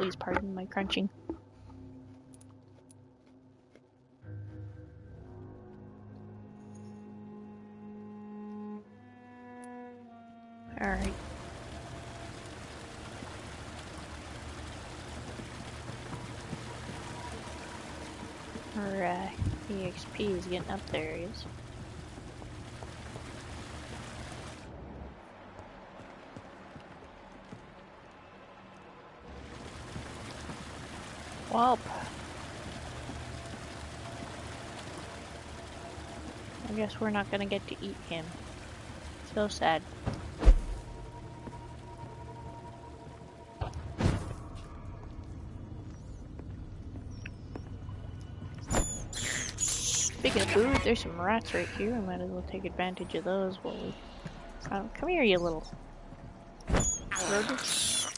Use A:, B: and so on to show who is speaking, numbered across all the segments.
A: Please pardon my crunching. Alright. Our EXP is getting up there, he is. Welp. I guess we're not gonna get to eat him. So sad. Speaking of food, there's some rats right here. I might as well take advantage of those while we... come here, you little... rodents.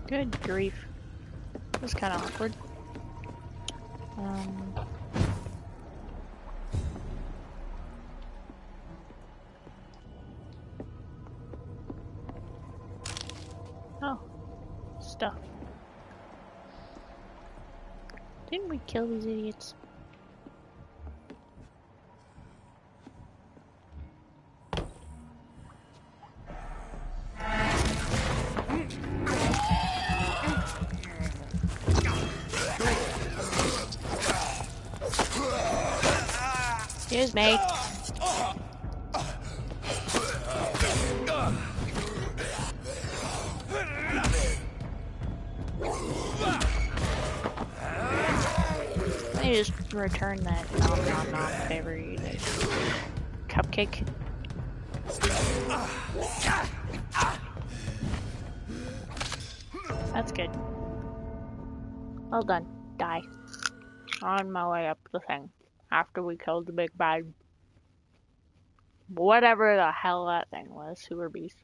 A: Good grief. That was kind of awkward. Oh. Stuff. Didn't we kill these idiots? Excuse me. Let me just return that nom favorite cupcake. That's good. Well done. Die. On my way up the thing. After we killed the big bad, whatever the hell that thing was, sewer beast.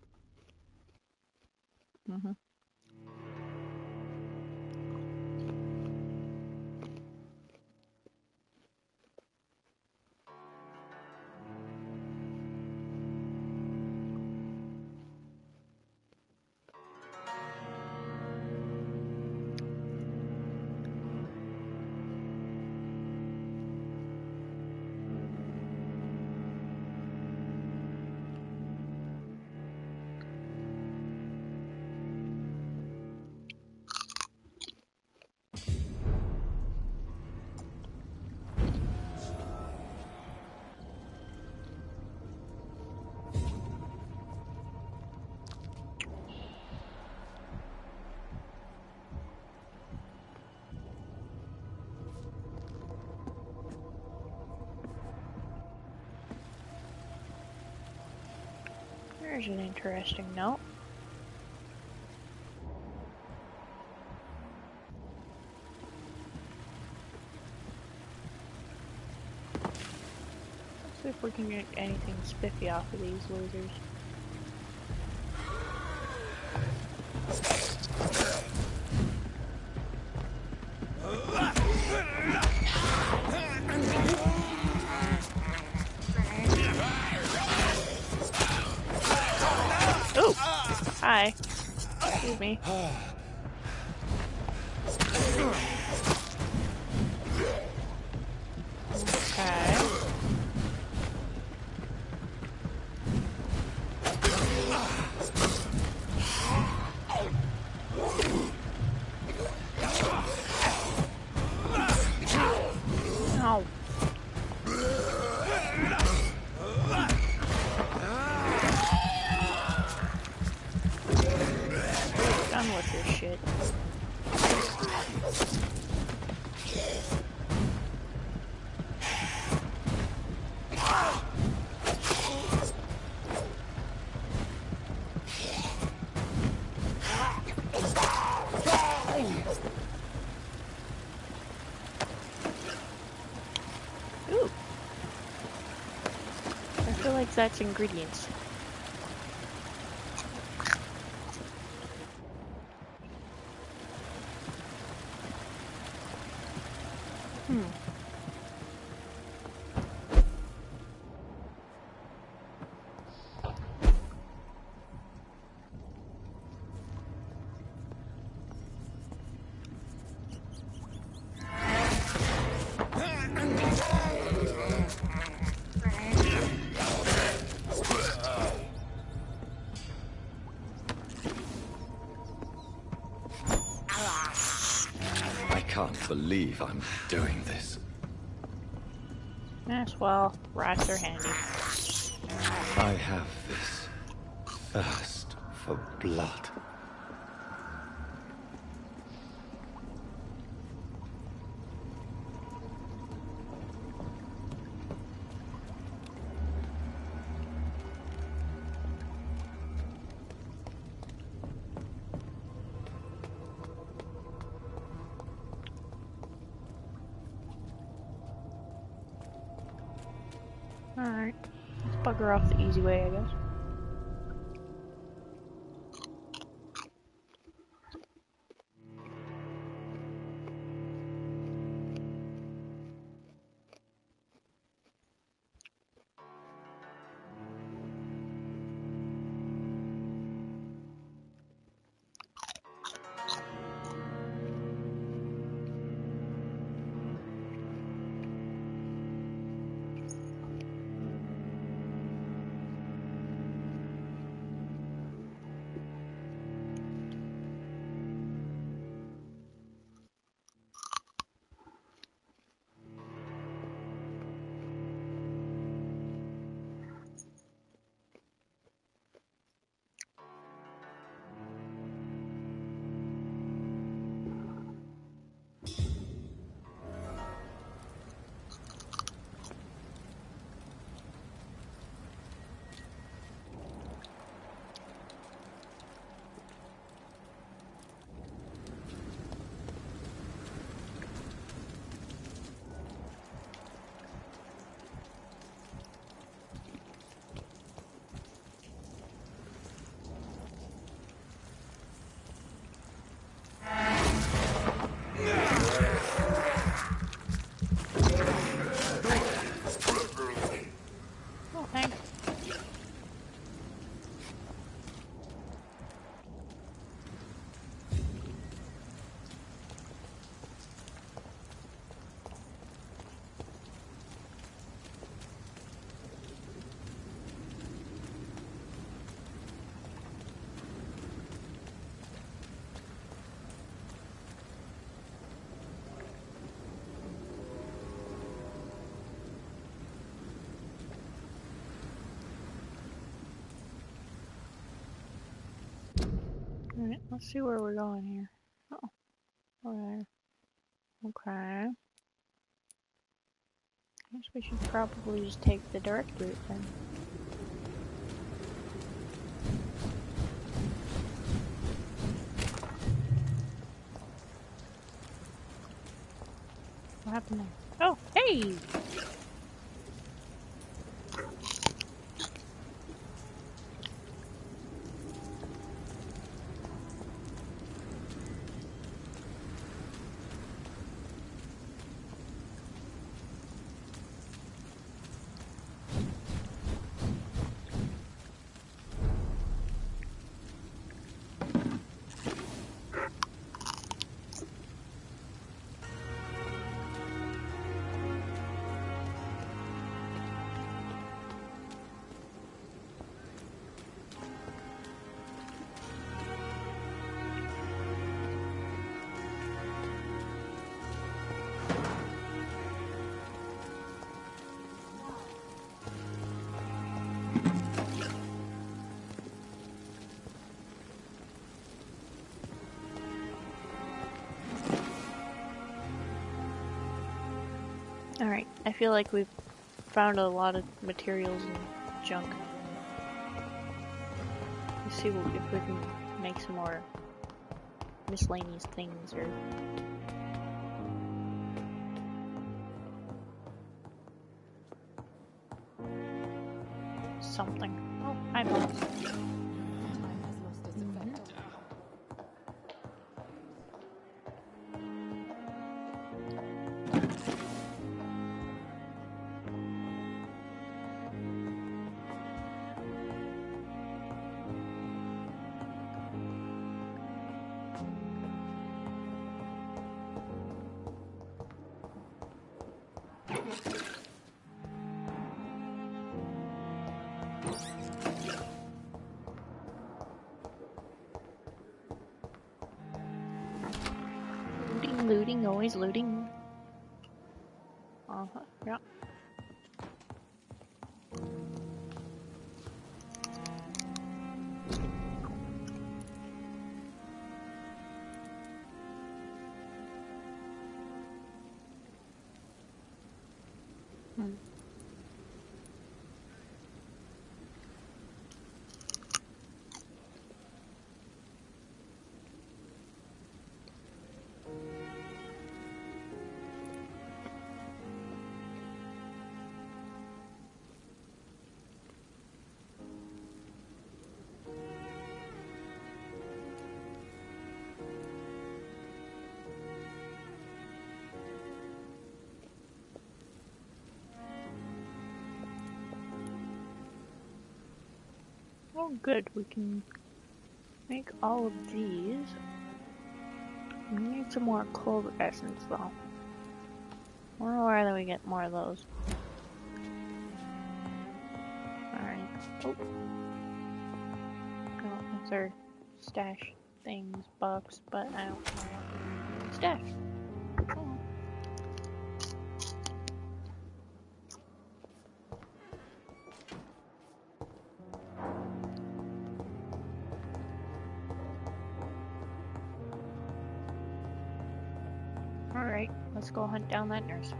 A: There's an interesting note. Let's see if we can get anything spiffy off of these losers. Hi. Excuse me. if that's ingredients.
B: I can't believe I'm doing this.
A: Yes, well, rats are handy.
B: I have this thirst for blood.
A: Alright. Let's bugger off the easy way, I guess. Oh, thanks. Alright, let's see where we're going here. Oh, okay. Okay. Guess we should probably just take the direct route then. What happened there? Oh, hey! Alright, I feel like we've found a lot of materials and junk. Let's see if we can make some more miscellaneous things or... something. Oh, hi, boss. Looting, looting, always looting. Uh-huh, yeah. Hmm. Oh, good. We can make all of these. We need some more cold essence, though. I wonder where we get more of those. Alright. Oh. No, it's our stash things box, but I don't know what to stash. Oh. Alright, let's go hunt down that nurse.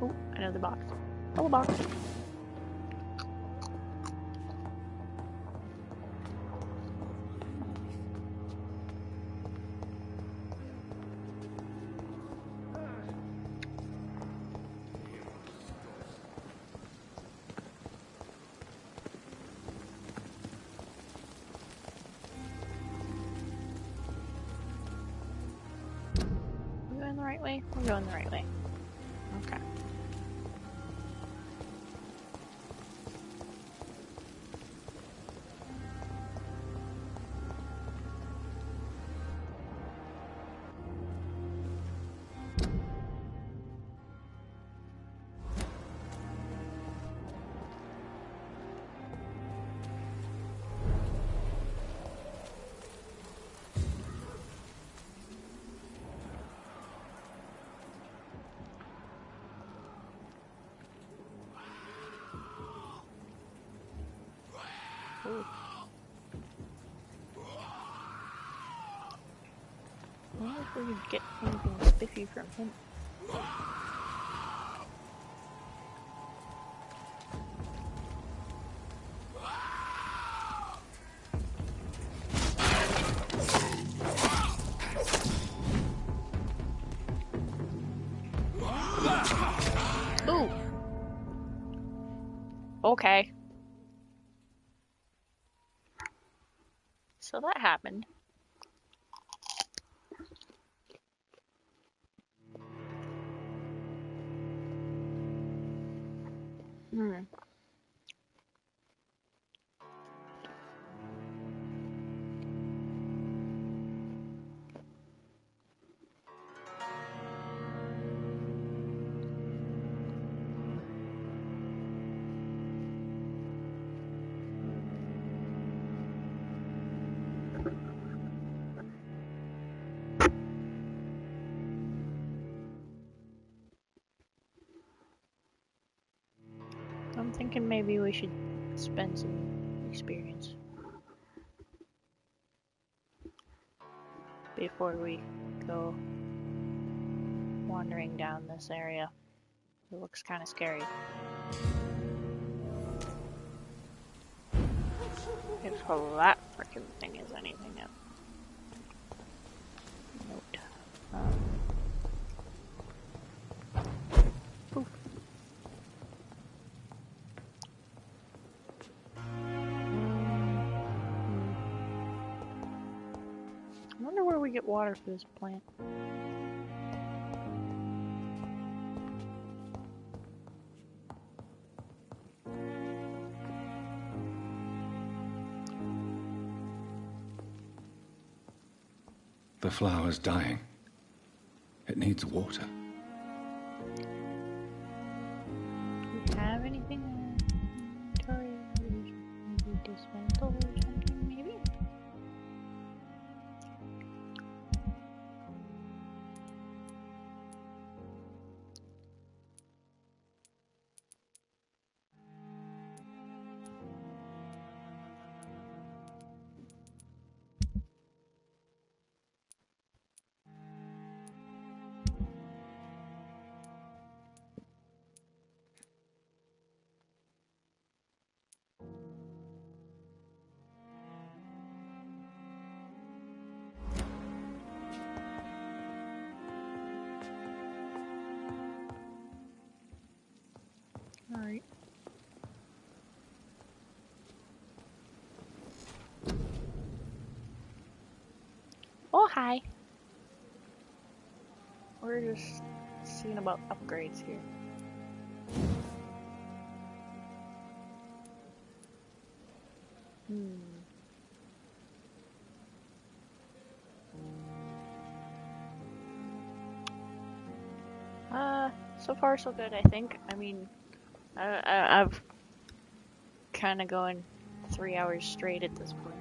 A: Oh, another box. Oh, a box. We're going the right way? We're going the right way. Okay. Ooh. I wonder if we could get anything spiffy from him. Ooh! Okay. So that happened. Hmm. I'm thinking maybe we should spend some experience before we go wandering down this area. It looks kind of scary. If that freaking thing is anything else. Note. Poof. get water for this plant?
B: The flower's dying. It needs water.
A: Do we have anything in our inventory? Maybe dismantle or something, maybe? Alright. Oh, hi. We're just seeing about upgrades here. So far so good, I think. I mean, I've kind of going 3 hours straight at this point.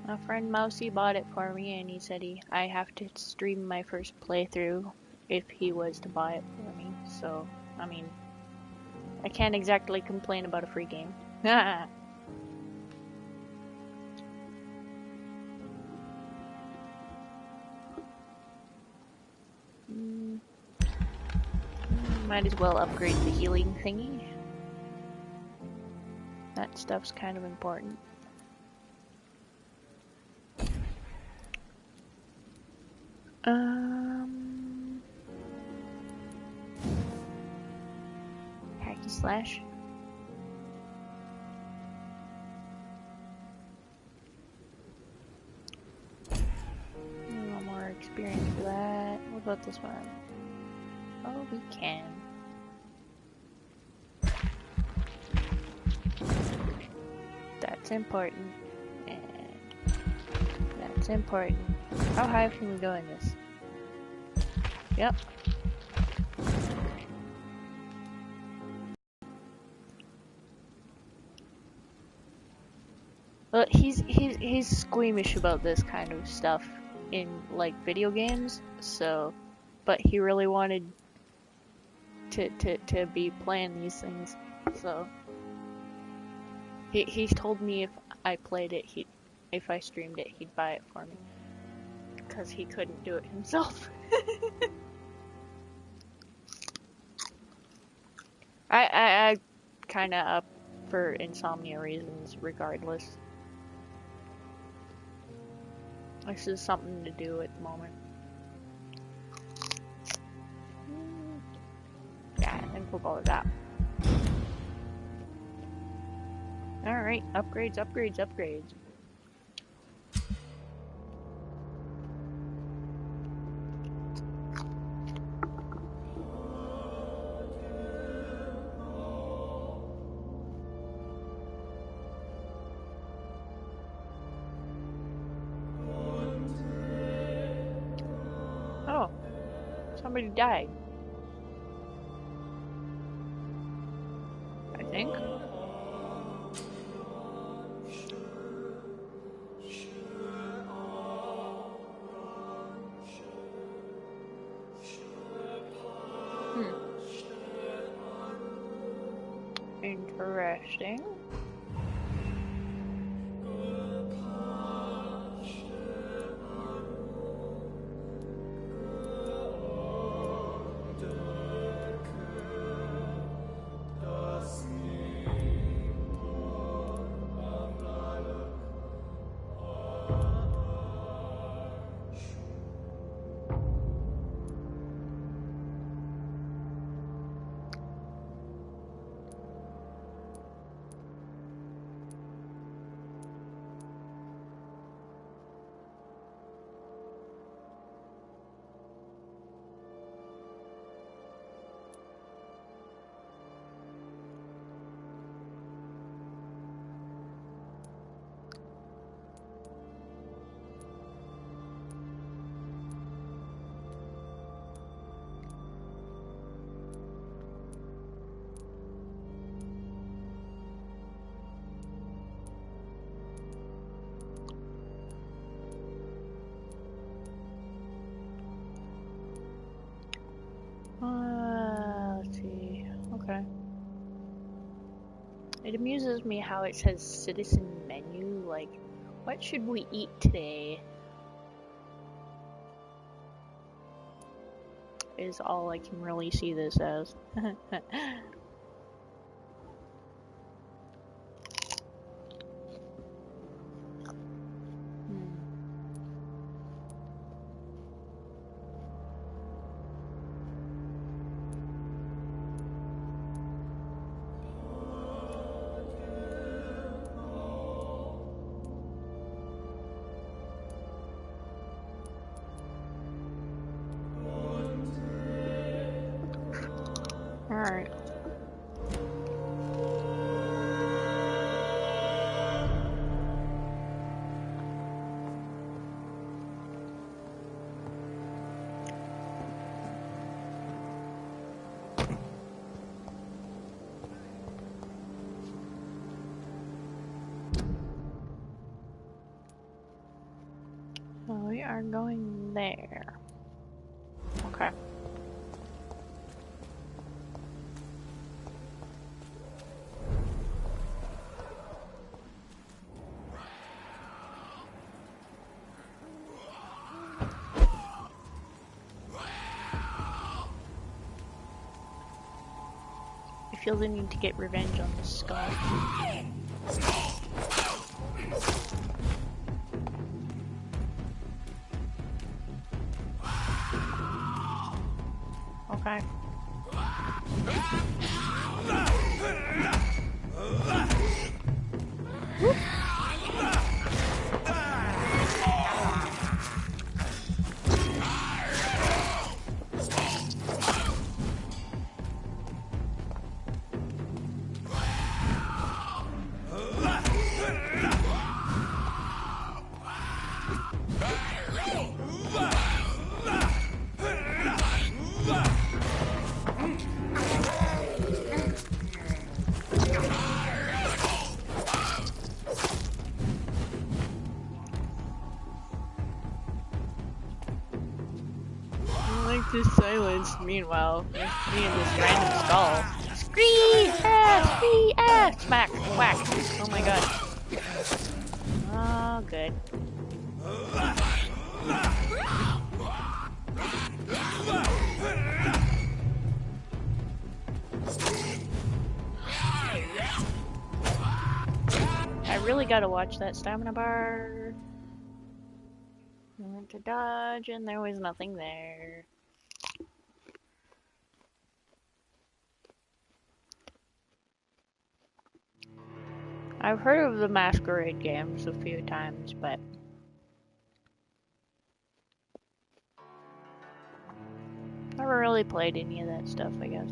A: My friend Mousy bought it for me, and he said I have to stream my first playthrough if he was to buy it for me. So, I mean, I can't exactly complain about a free game. Might as well upgrade the healing thingy. That stuff's kind of important. Hacky slash. A little more experience for that. What about this one? Oh, we can. That's important. And that's important. How high can we go in this? Yep. Well, he's squeamish about this kind of stuff in like video games, so but he really wanted to be playing these things, so he told me if I played it, if I streamed it, he'd buy it for me, because he couldn't do it himself. I kind of up for insomnia reasons regardless. This is something to do at the moment. Yeah, I think we'll go with that. Alright, upgrades, upgrades, upgrades. Oh, somebody died. I think. Interesting. confuses me how it says citizen menu. Like, what should we eat today? Is all I can really see this as. Alright. So we are going there. Okay. I feel the need to get revenge on this skull. Okay. Whoop. This silence, meanwhile, me and this random skull. Scream! Ah! Scream! Ah! Smack! Whack! Oh my god. Oh, good. I really gotta watch that stamina bar. I went to dodge and there was nothing there. I've heard of the Masquerade games a few times, but never really played any of that stuff, I guess.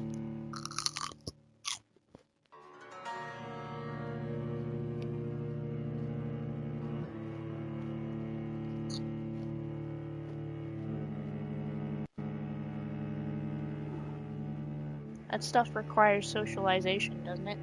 A: That stuff requires socialization, doesn't it?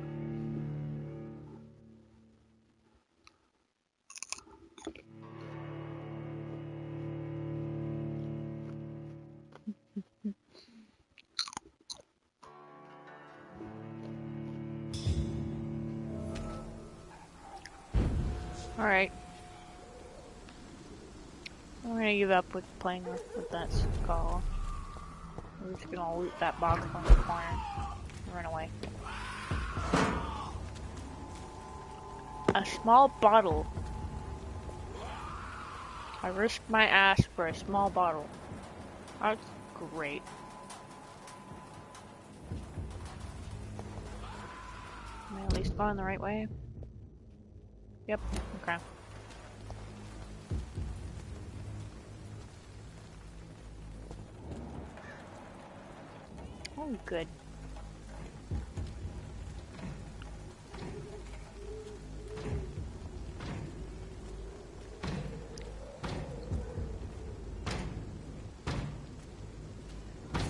A: Alright. I'm gonna give up with playing with that skull. We're just gonna loot that box on the corner and run away. A small bottle. I risked my ass for a small bottle. That's great. Am I at least going the right way? Yep, okay. Oh, good.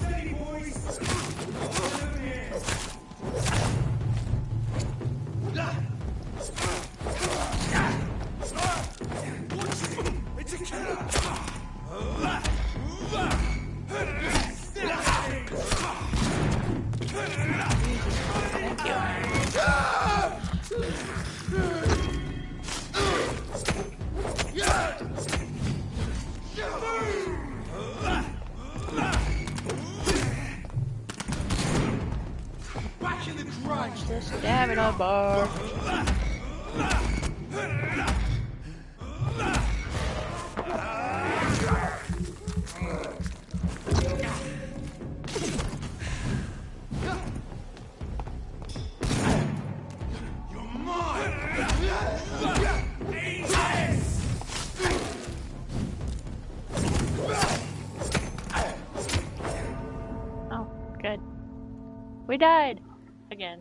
C: Steady, boys! It's a killer!
A: Thank you. bar. Oh, good. We died again.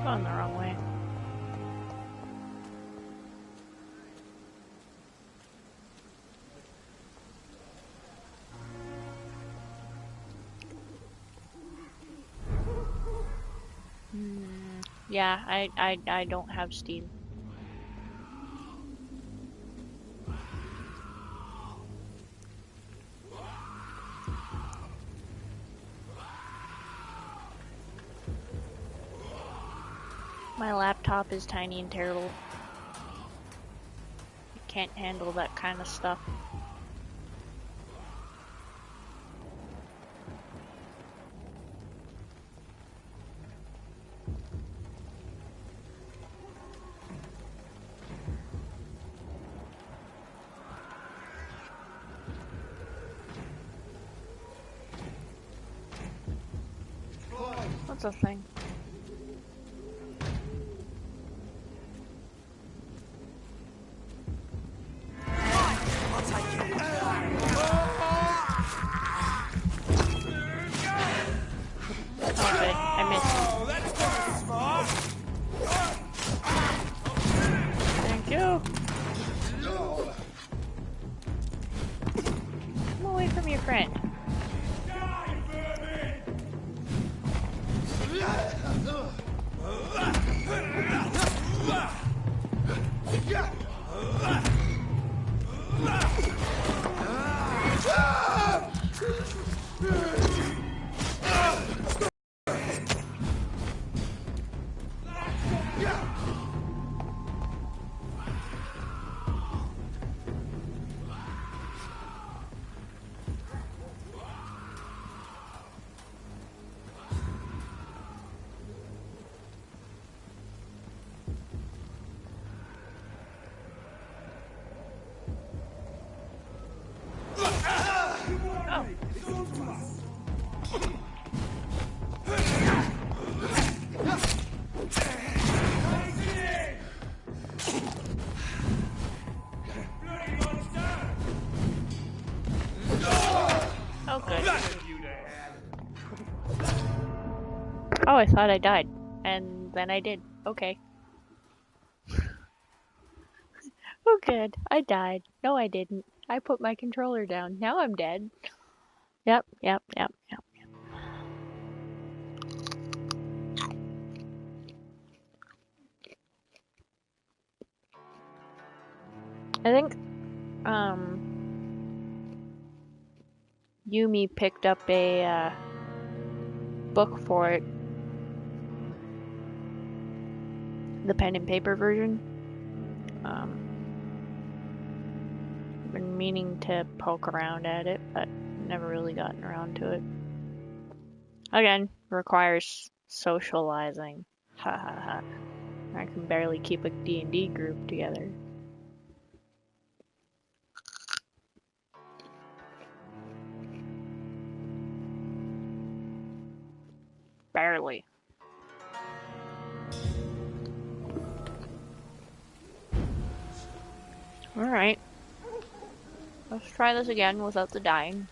A: Going the wrong way. Yeah, I don't have Steam. My laptop is tiny and terrible. It can't handle that kind of stuff. What's the thing? Okay, I missed.
C: Oh, that's kind of smart.
A: Thank you. Come away from your friend.
C: Die, vermin!
A: Oh, good. Oh, I thought I died. And then I did. Okay. Oh, good. I died. No, I didn't. I put my controller down. Now I'm dead. Yep. I think, Yumi picked up a, book for it. The pen and paper version. Been meaning to poke around at it, but never really gotten around to it. Again, requires socializing. Ha ha ha. I can barely keep a D&D group together. Barely. Alright. Let's try this again without the dying.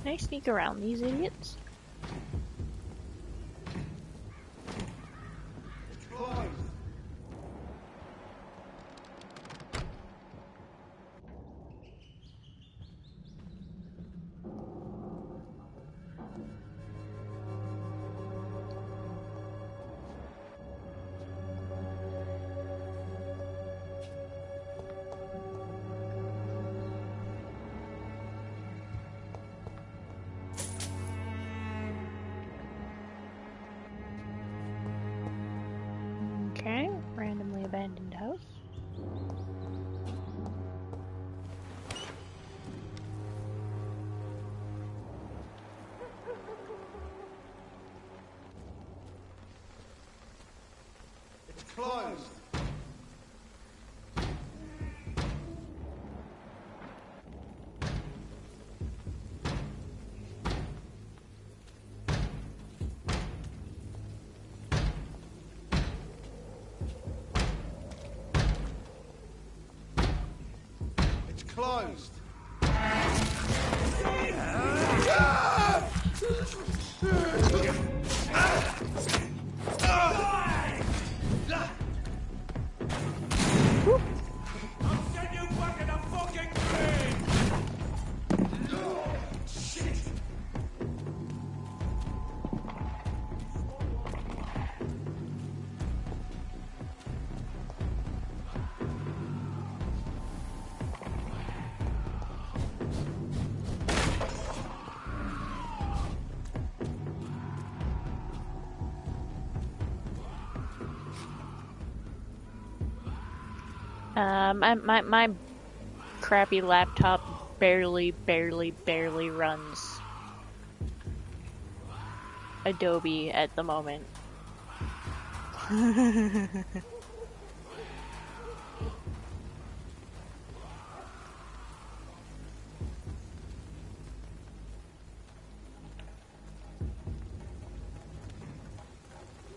A: Can I sneak around these idiots? Okay, randomly abandoned house.
C: It's closed. It's closed. I'll send you back in a fucking grave! Shit!
A: My crappy laptop barely runs Adobe at the moment.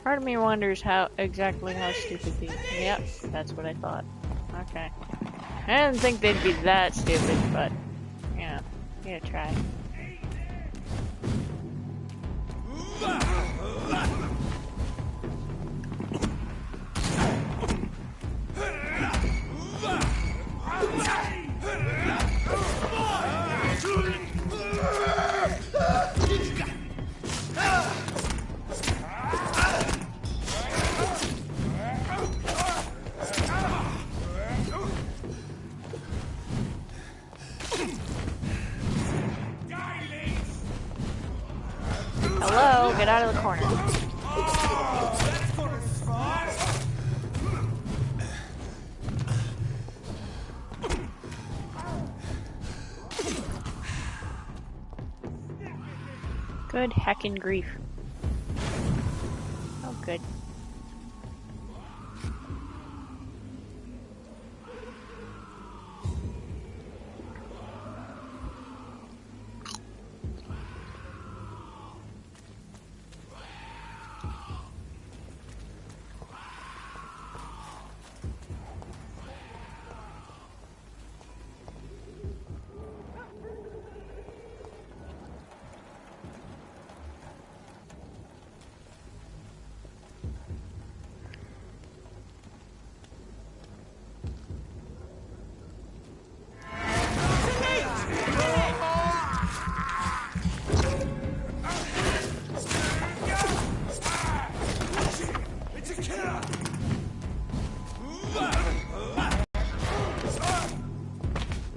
A: Part of me wonders how stupid these. Yep, that's what I thought. Okay. I didn't think they'd be that stupid, but you know, you gotta try. Hello, get out of the corner. Good heckin' grief. Oh, good.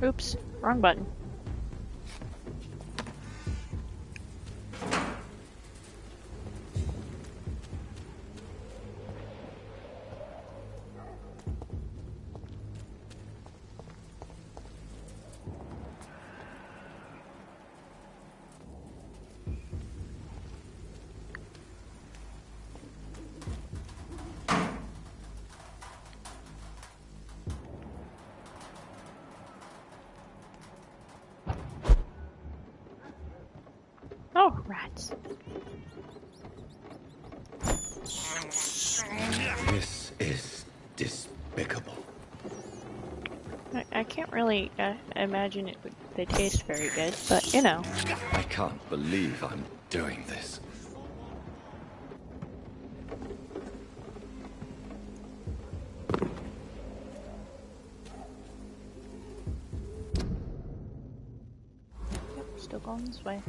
A: Oops, wrong button. Oh, rats.
B: This is despicable.
A: I can't really imagine they taste very good, but you know.
B: I can't believe I'm doing this.
A: Yep, still going this way.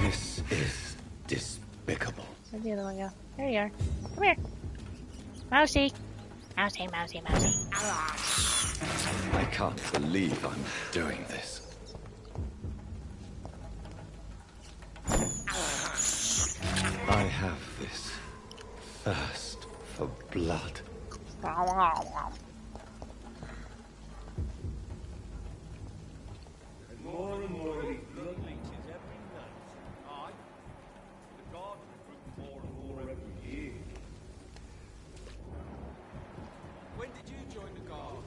B: This is despicable.
A: Where'd the other one go? There you are. Come here. Mousy. Mousy, mousy, mousy.
B: I can't believe I'm doing this. I have this thirst for blood.
C: And more and more of these blood leeches every night. Aye. The garden grew more and more every year. When did you join the guard?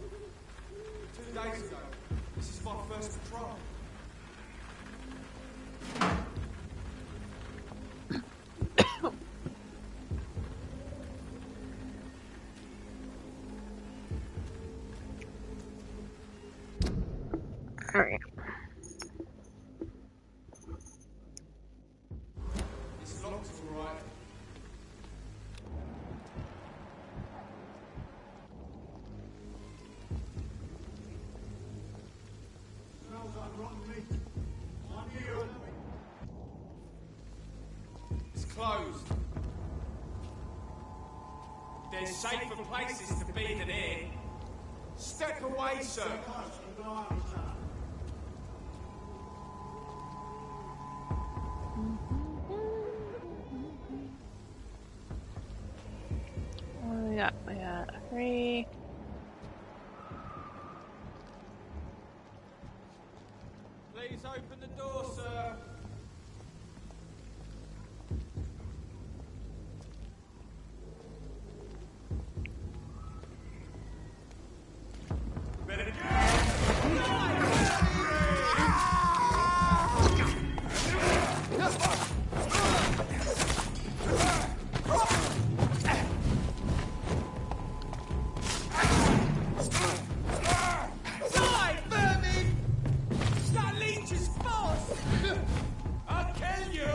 C: 2 days ago. This is my first patrol.
A: Alright.
C: This lock's alright. Smells like rotten meat. On you. It's closed. There's safer places to be than here. Step away, sir.
A: What do we got? We got 3.
C: Please open the door, sir. Better Die, vermin! It's that leech's boss! I'll kill you!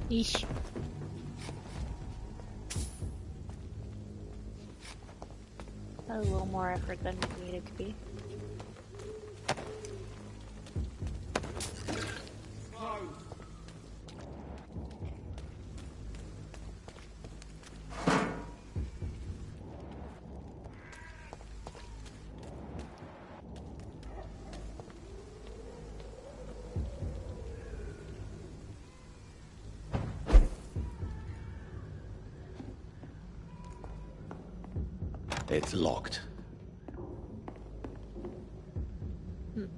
A: Yeesh. That was a little more effort than it needed to be.
B: It's locked.
C: There's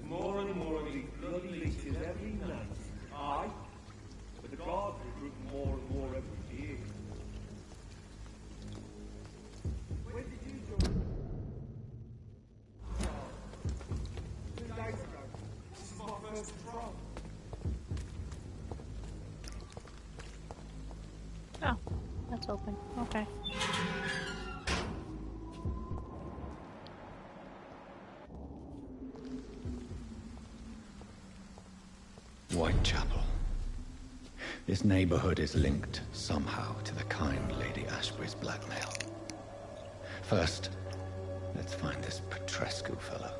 C: more and more of these bloody leeches every night. Aye. But the guards recruit more and more every year. When did you join? 2 days ago. This is my first patrol.
A: Oh, that's open. Okay.
B: Whitechapel. This neighborhood is linked somehow to the kind Lady Ashbury's blackmail. First, let's find this Petrescu fellow.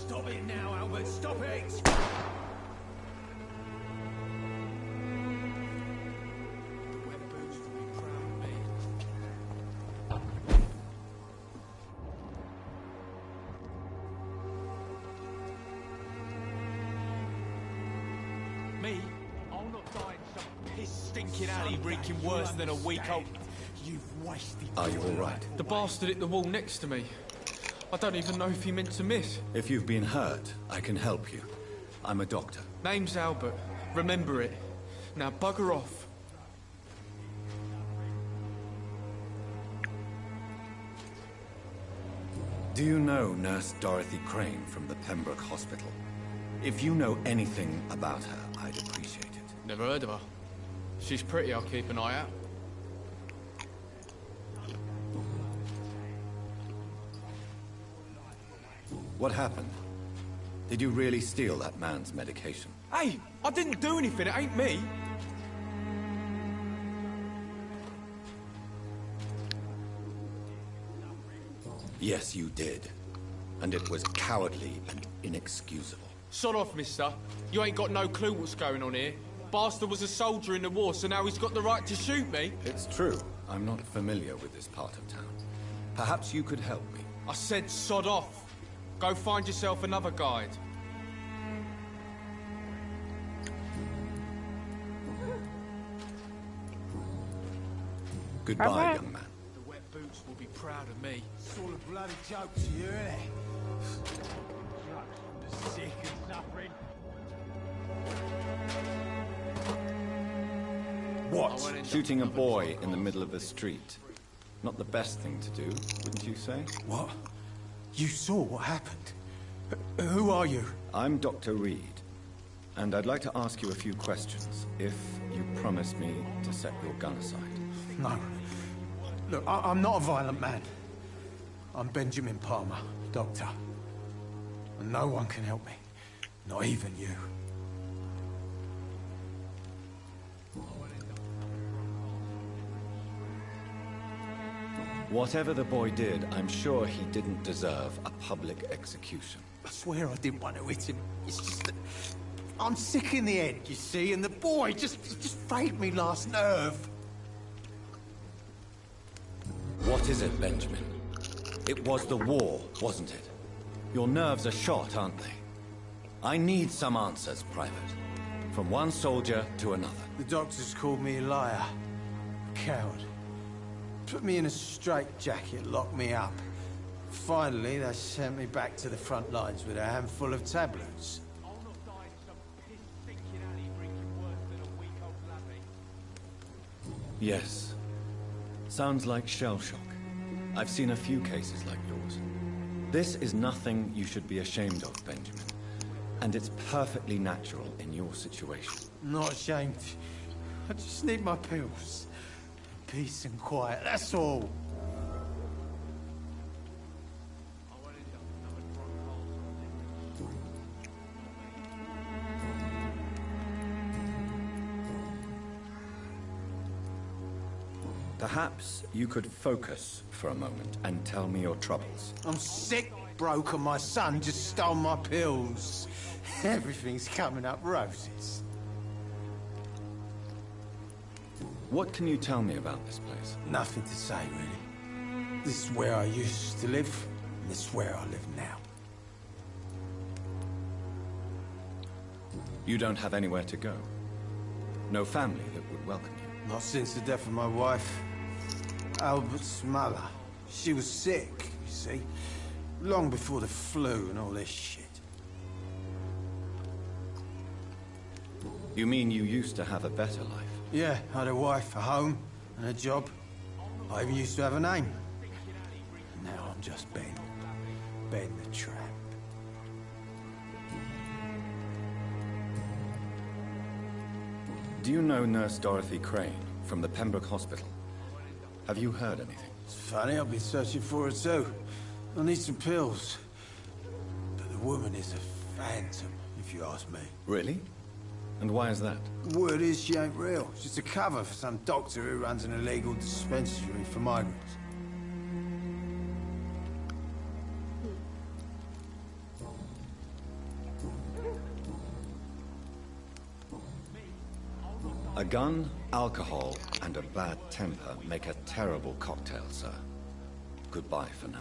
D: Stop it now, Albert. Stop it! Wet boots will be proud of me. Me? I'll not die in some piss stinking alley reeking worse than a week old. You've wasted.
B: Are you all right?
D: The bastard hit the wall next to me. I don't even know if he meant to miss.
B: If you've been hurt, I can help you. I'm a doctor.
D: Name's Albert. Remember it. Now bugger off.
B: Do you know Nurse Dorothy Crane from the Pembroke Hospital? If you know anything about her, I'd appreciate it.
D: Never heard of her. She's pretty, I'll keep an eye out.
B: What happened? Did you really steal that man's medication?
D: Hey, I didn't do anything, it ain't me.
B: Yes, you did. And it was cowardly and inexcusable.
D: Sod off, mister. You ain't got no clue what's going on here. Bastard was a soldier in the war, so now he's got the right to shoot me.
B: It's true. I'm not familiar with this part of town. Perhaps you could help me.
D: I said sod off. Go find yourself another guide.
B: Goodbye,
A: Alright.
B: young man.
D: The wet boots will be proud of me.
E: It's all a bloody joke to you, isn't it? Drugs from the sick and suffering.
B: What? Shooting a boy in the middle of the street. Not the best thing to do, wouldn't you say?
E: What? You saw what happened? Who are you?
B: I'm Dr. Reed, and I'd like to ask you a few questions, if you promise me to set your gun aside.
E: No. Look, I'm not a violent man. I'm Benjamin Palmer, doctor. And no one can help me. Not even you.
B: Whatever the boy did, I'm sure he didn't deserve a public execution.
E: I swear I didn't want to hit him. It's just that I'm sick in the head, you see, and the boy just frayed me last nerve.
B: What is it, Benjamin? It was the war, wasn't it? Your nerves are shot, aren't they? I need some answers, Private. From one soldier to another.
E: The doctors called me a liar. A coward. Put me in a straitjacket, locked me up. Finally, they sent me back to the front lines with a handful of tablets.
D: I'll not die in some piss-stinking alley drinking worse than a week-old lappy.
B: Yes. Sounds like shell shock. I've seen a few cases like yours. This is nothing you should be ashamed of, Benjamin. And it's perfectly natural in your situation.
E: I'm not ashamed. I just need my pills. Peace and quiet, that's all.
B: Perhaps you could focus for a moment and tell me your troubles.
E: I'm sick, broke, and my son just stole my pills. Everything's coming up roses.
B: What can you tell me about this place?
E: Nothing to say, really. This is where I used to live, and this is where I live now.
B: You don't have anywhere to go. No family that would welcome you.
E: Not since the death of my wife, Albert's mother. She was sick, you see. Long before the flu and all this shit.
B: You mean you used to have a better life?
E: Yeah, I had a wife, a home, and a job. I even used to have a name. Now I'm just Ben. Ben the Tramp.
B: Do you know Nurse Dorothy Crane from the Pembroke Hospital? Have you heard anything?
E: It's funny, I've been searching for her too. I need some pills. But the woman is a phantom, if you ask me.
B: Really? And why is that?
E: Word is she ain't real. She's a cover for some doctor who runs an illegal dispensary for migrants.
B: A gun, alcohol, and a bad temper make a terrible cocktail, sir. Goodbye for now.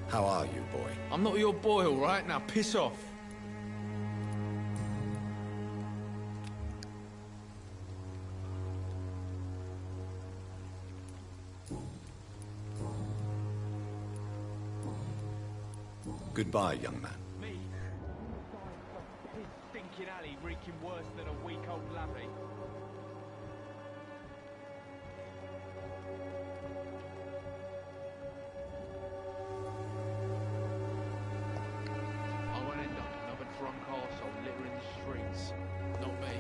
B: How are you, boy?
D: I'm not your boy, all right? Now piss off.
B: Goodbye, young man.
D: Me? Piss-stinking alley reeking worse than a week-old lappy. I won't end up another drunk arsehole littering the streets. Not me.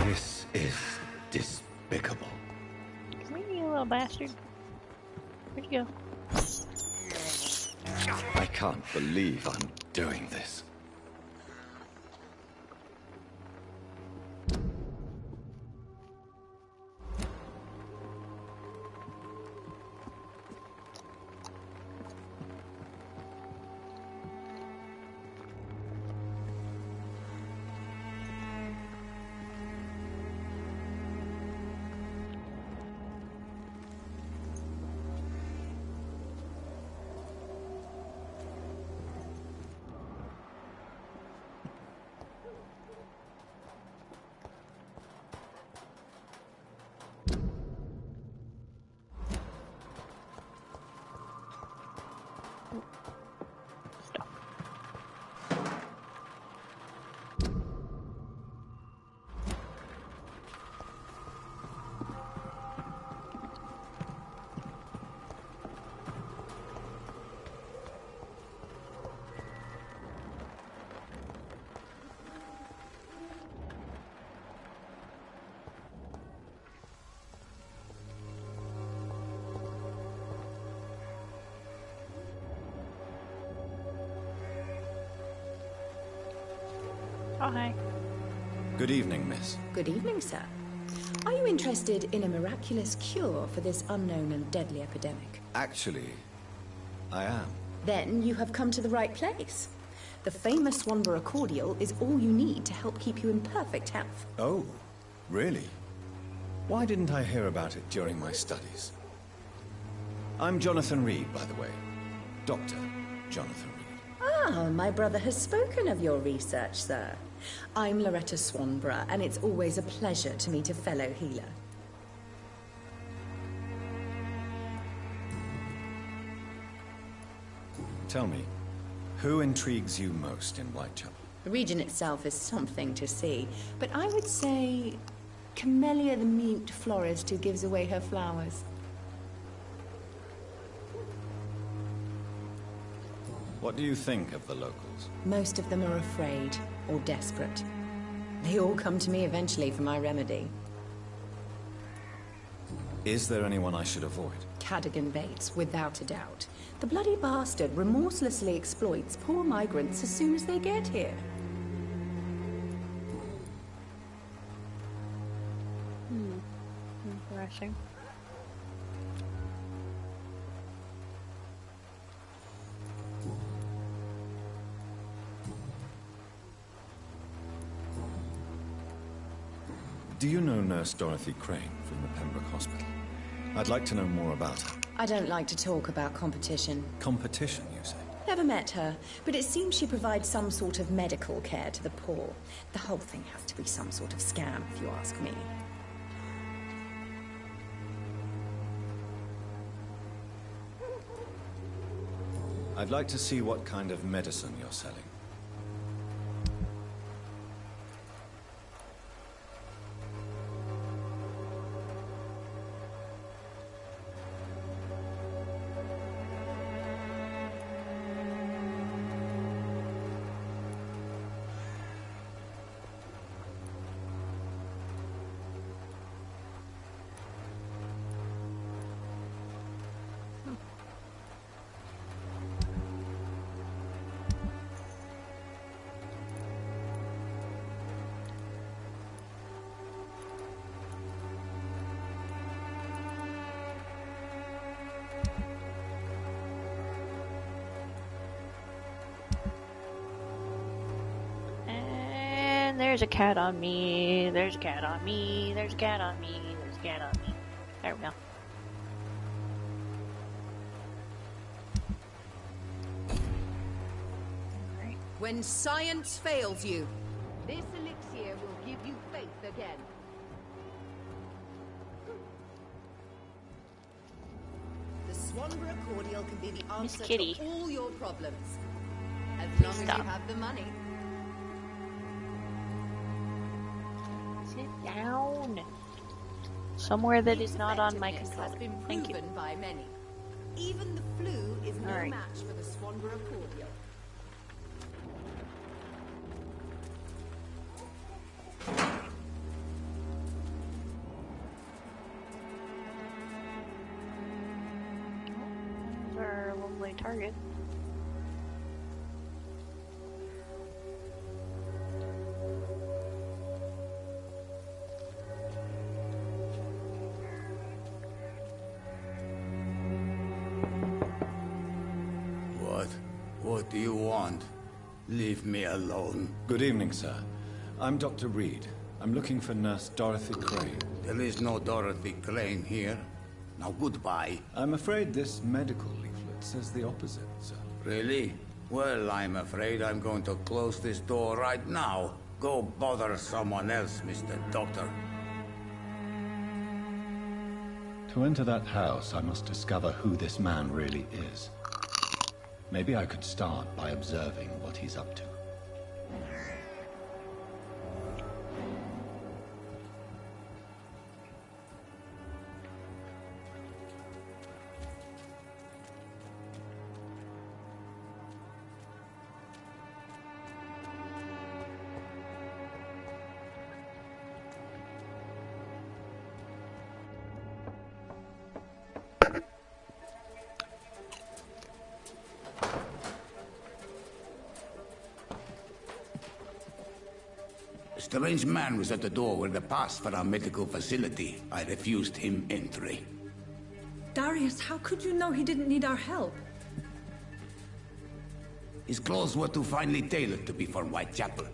B: This is despicable.
A: Come here, you little bastard. Where'd you go?
B: I can't believe I'm doing this.
A: Oh, hi.
B: Good evening, miss.
F: Good evening, sir. Are you interested in a miraculous cure for this unknown and deadly epidemic?
B: Actually, I am.
F: Then you have come to the right place. The famous Swanborough cordial is all you need to help keep you in perfect health.
B: Oh, really? Why didn't I hear about it during my studies? I'm Jonathan Reed, by the way. Dr. Jonathan Reed.
F: Ah, my brother has spoken of your research, sir. I'm Loretta Swanborough, and it's always a pleasure to meet a fellow healer.
B: Tell me, who intrigues you most in Whitechapel?
F: The region itself is something to see, but I would say Camellia the mute florist who gives away her flowers.
B: What do you think of the locals?
F: Most of them are afraid or desperate. They all come to me eventually for my remedy.
B: Is there anyone I should avoid?
F: Cadogan Bates, without a doubt. The bloody bastard remorselessly exploits poor migrants as soon as they get here.
A: Interesting.
B: Do you know Nurse Dorothy Crane from the Pembroke Hospital? I'd like to know more about her.
F: I don't like to talk about competition.
B: Competition, you say?
F: Never met her, but it seems she provides some sort of medical care to the poor. The whole thing has to be some sort of scam, if you ask me.
B: I'd like to see what kind of medicine you're selling.
A: There's a cat on me. There's a cat on me. There's a cat on me. There's a cat on me. There we go. Alright.
F: When science fails you, this elixir will give you faith again. The Swanborough cordial can be the answer
A: Kitty.
F: to all your problems. As long as
A: Stop.
F: you have the money.
A: Sit down. Somewhere that is not on my
F: Effectiveness
A: controller.
F: has been
A: Thank you.
F: proven by many. Even the flu is no
A: Alright.
F: match for the Swanborough cordial.
A: There's our lovely target.
G: What do you want? Leave me alone.
B: Good evening, sir. I'm Dr. Reed. I'm looking for Nurse Dorothy Crane.
G: There is no Dorothy Crane here. Now goodbye.
B: I'm afraid this medical leaflet says the opposite, sir.
G: Really? Well, I'm afraid I'm going to close this door right now. Go bother someone else, Mr. Doctor.
B: To enter that house, I must discover who this man really is. Maybe I could start by observing what he's up to.
G: A strange man was at the door with a pass for our medical facility. I refused him entry.
H: Darius, how could you know he didn't need our help?
G: His clothes were too finely tailored to be for Whitechapel.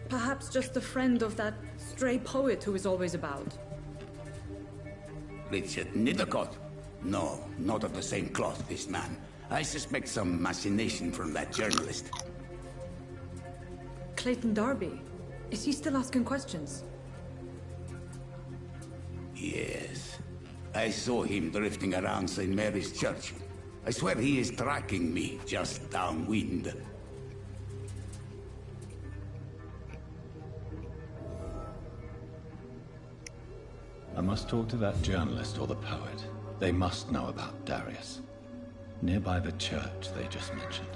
H: Perhaps just a friend of that stray poet who is always about.
G: Richard Nithercott? No, not of the same cloth, this man. I suspect some machination from that journalist.
H: Clayton Darby. Is he still asking questions?
G: Yes. I saw him drifting around St. Mary's Church. I swear he is tracking me just downwind.
B: I must talk to that journalist or the poet. They must know about Darius. Nearby the church they just mentioned.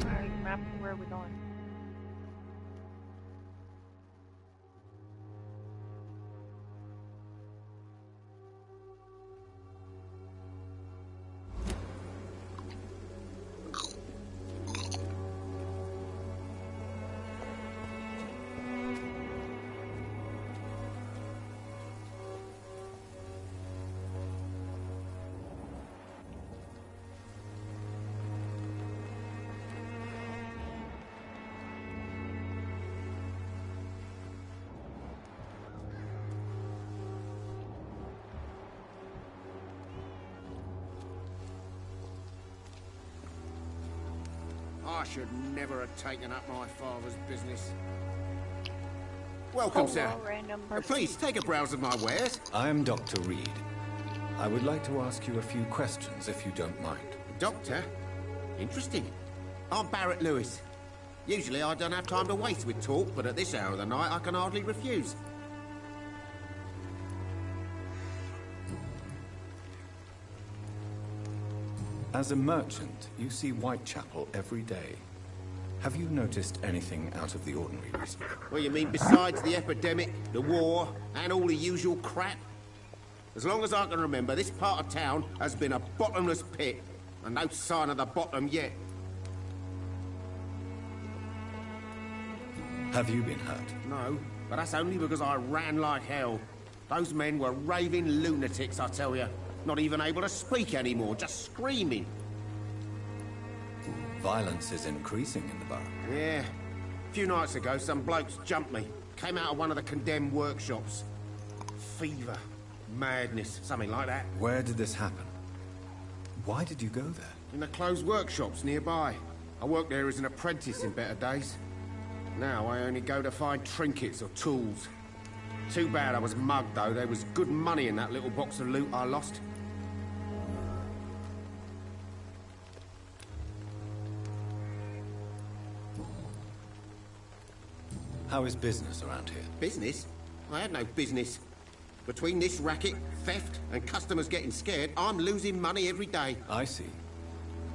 A: Alright, map, where are we going?
I: I should never have taken up my father's business. Welcome, sir.
A: Hello, random person.
I: Please, take a browse of my wares.
B: I am Dr. Reed. I would like to ask you a few questions, if you don't mind.
I: Doctor? Interesting. I'm Barrett Lewis. Usually I don't have time to waste with talk, but at this hour of the night I can hardly refuse.
B: As a merchant, you see Whitechapel every day. Have you noticed anything out of the ordinary recently?
I: Well, you mean besides the epidemic, the war, and all the usual crap? As long as I can remember, this part of town has been a bottomless pit, and no sign of the bottom yet.
B: Have you been hurt?
I: No, but that's only because I ran like hell. Those men were raving lunatics, I tell you. Not even able to speak anymore, just screaming.
B: Violence is increasing in the borough.
I: Yeah. A few nights ago, some blokes jumped me. Came out of one of the condemned workshops. Fever, madness, something like that.
B: Where did this happen? Why did you go there?
I: In the closed workshops nearby. I worked there as an apprentice in better days. Now I only go to find trinkets or tools. Too bad I was mugged, though. There was good money in that little box of loot I lost.
B: How is business around here?
I: Business? I had no business. Between this racket, theft, and customers getting scared, I'm losing money every day.
B: I see.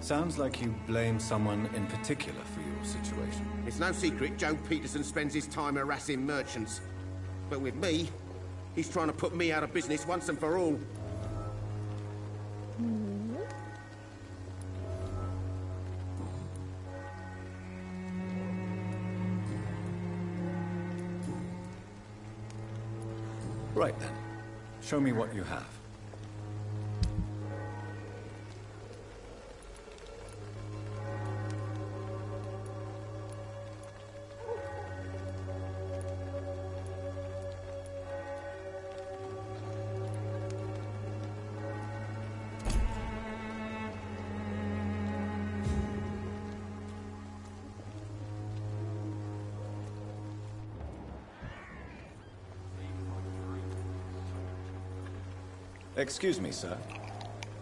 B: Sounds like you blame someone in particular for your situation.
I: It's no secret Joe Peterson spends his time harassing merchants. But with me, he's trying to put me out of business once and for all.
B: Right then. Show me what you have. Excuse me, sir.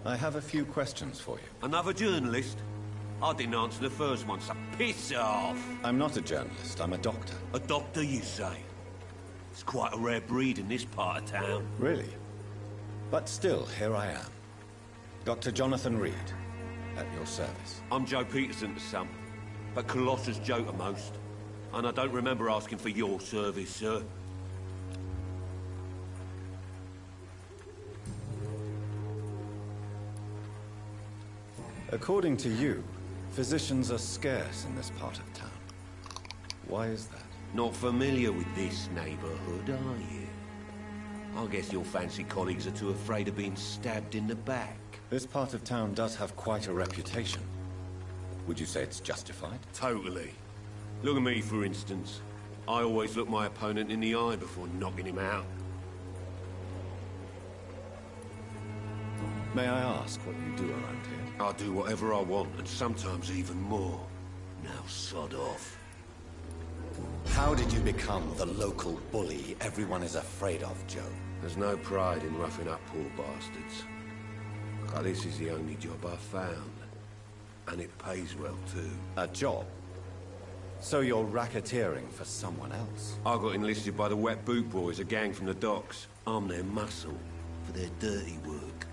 B: I have a few questions for you.
J: Another journalist? I didn't answer the first one, so piss off!
B: I'm not a journalist, I'm a doctor.
J: A doctor, you say? It's quite a rare breed in this part of town.
B: Really? But still, here I am. Dr. Jonathan Reed, at your service.
J: I'm Joe Peterson to some, but Colossus Joe to most. And I don't remember asking for your service, sir.
B: According to you, physicians are scarce in this part of town. Why is that?
J: Not familiar with this neighborhood, are you? I guess your fancy colleagues are too afraid of being stabbed in the back.
B: This part of town does have quite a reputation. Would you say it's justified?
J: Totally. Look at me, for instance. I always look my opponent in the eye before knocking him out.
B: May I ask what you do around here?
J: I do whatever I want, and sometimes even more. Now sod off.
B: How did you become the local bully everyone is afraid of, Joe?
J: There's no pride in roughing up poor bastards. But this is the only job I've found. And it pays well, too.
B: A job? So you're racketeering for someone else?
J: I got enlisted by the Wet Boot Boys, a gang from the docks. I'm their muscle for their dirty work.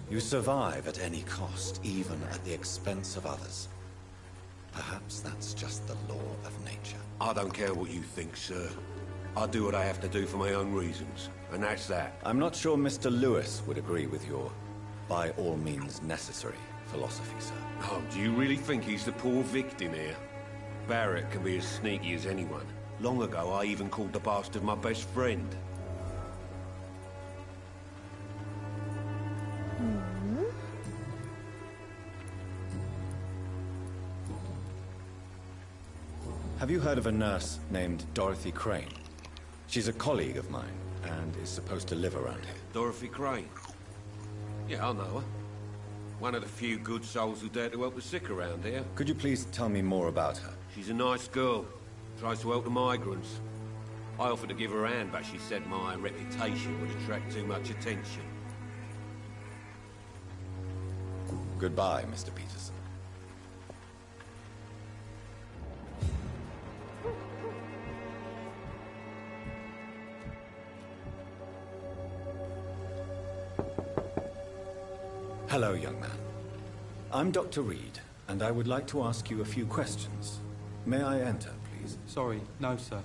B: You survive at any cost, even at the expense of others. Perhaps that's just the law of nature.
J: I don't care what you think, sir. I do what I have to do for my own reasons, and that's that.
B: I'm not sure Mr. Lewis would agree with your by all means necessary philosophy, sir.
J: Oh, do you really think he's the poor victim here? Barrett can be as sneaky as anyone. Long ago, I even called the bastard my best friend.
B: Have you heard of a nurse named Dorothy Crane? She's a colleague of mine, and is supposed to live around here.
J: Dorothy Crane? Yeah, I know her. One of the few good souls who dare to help the sick around here.
B: Could you please tell me more about her?
J: She's a nice girl. Tries to help the migrants. I offered to give her a hand, but she said my reputation would attract too much attention.
B: Goodbye, Mr. Peterson. Hello, young man. I'm Dr. Reed, and I would like to ask you a few questions. May I enter, please?
K: Sorry, no, sir.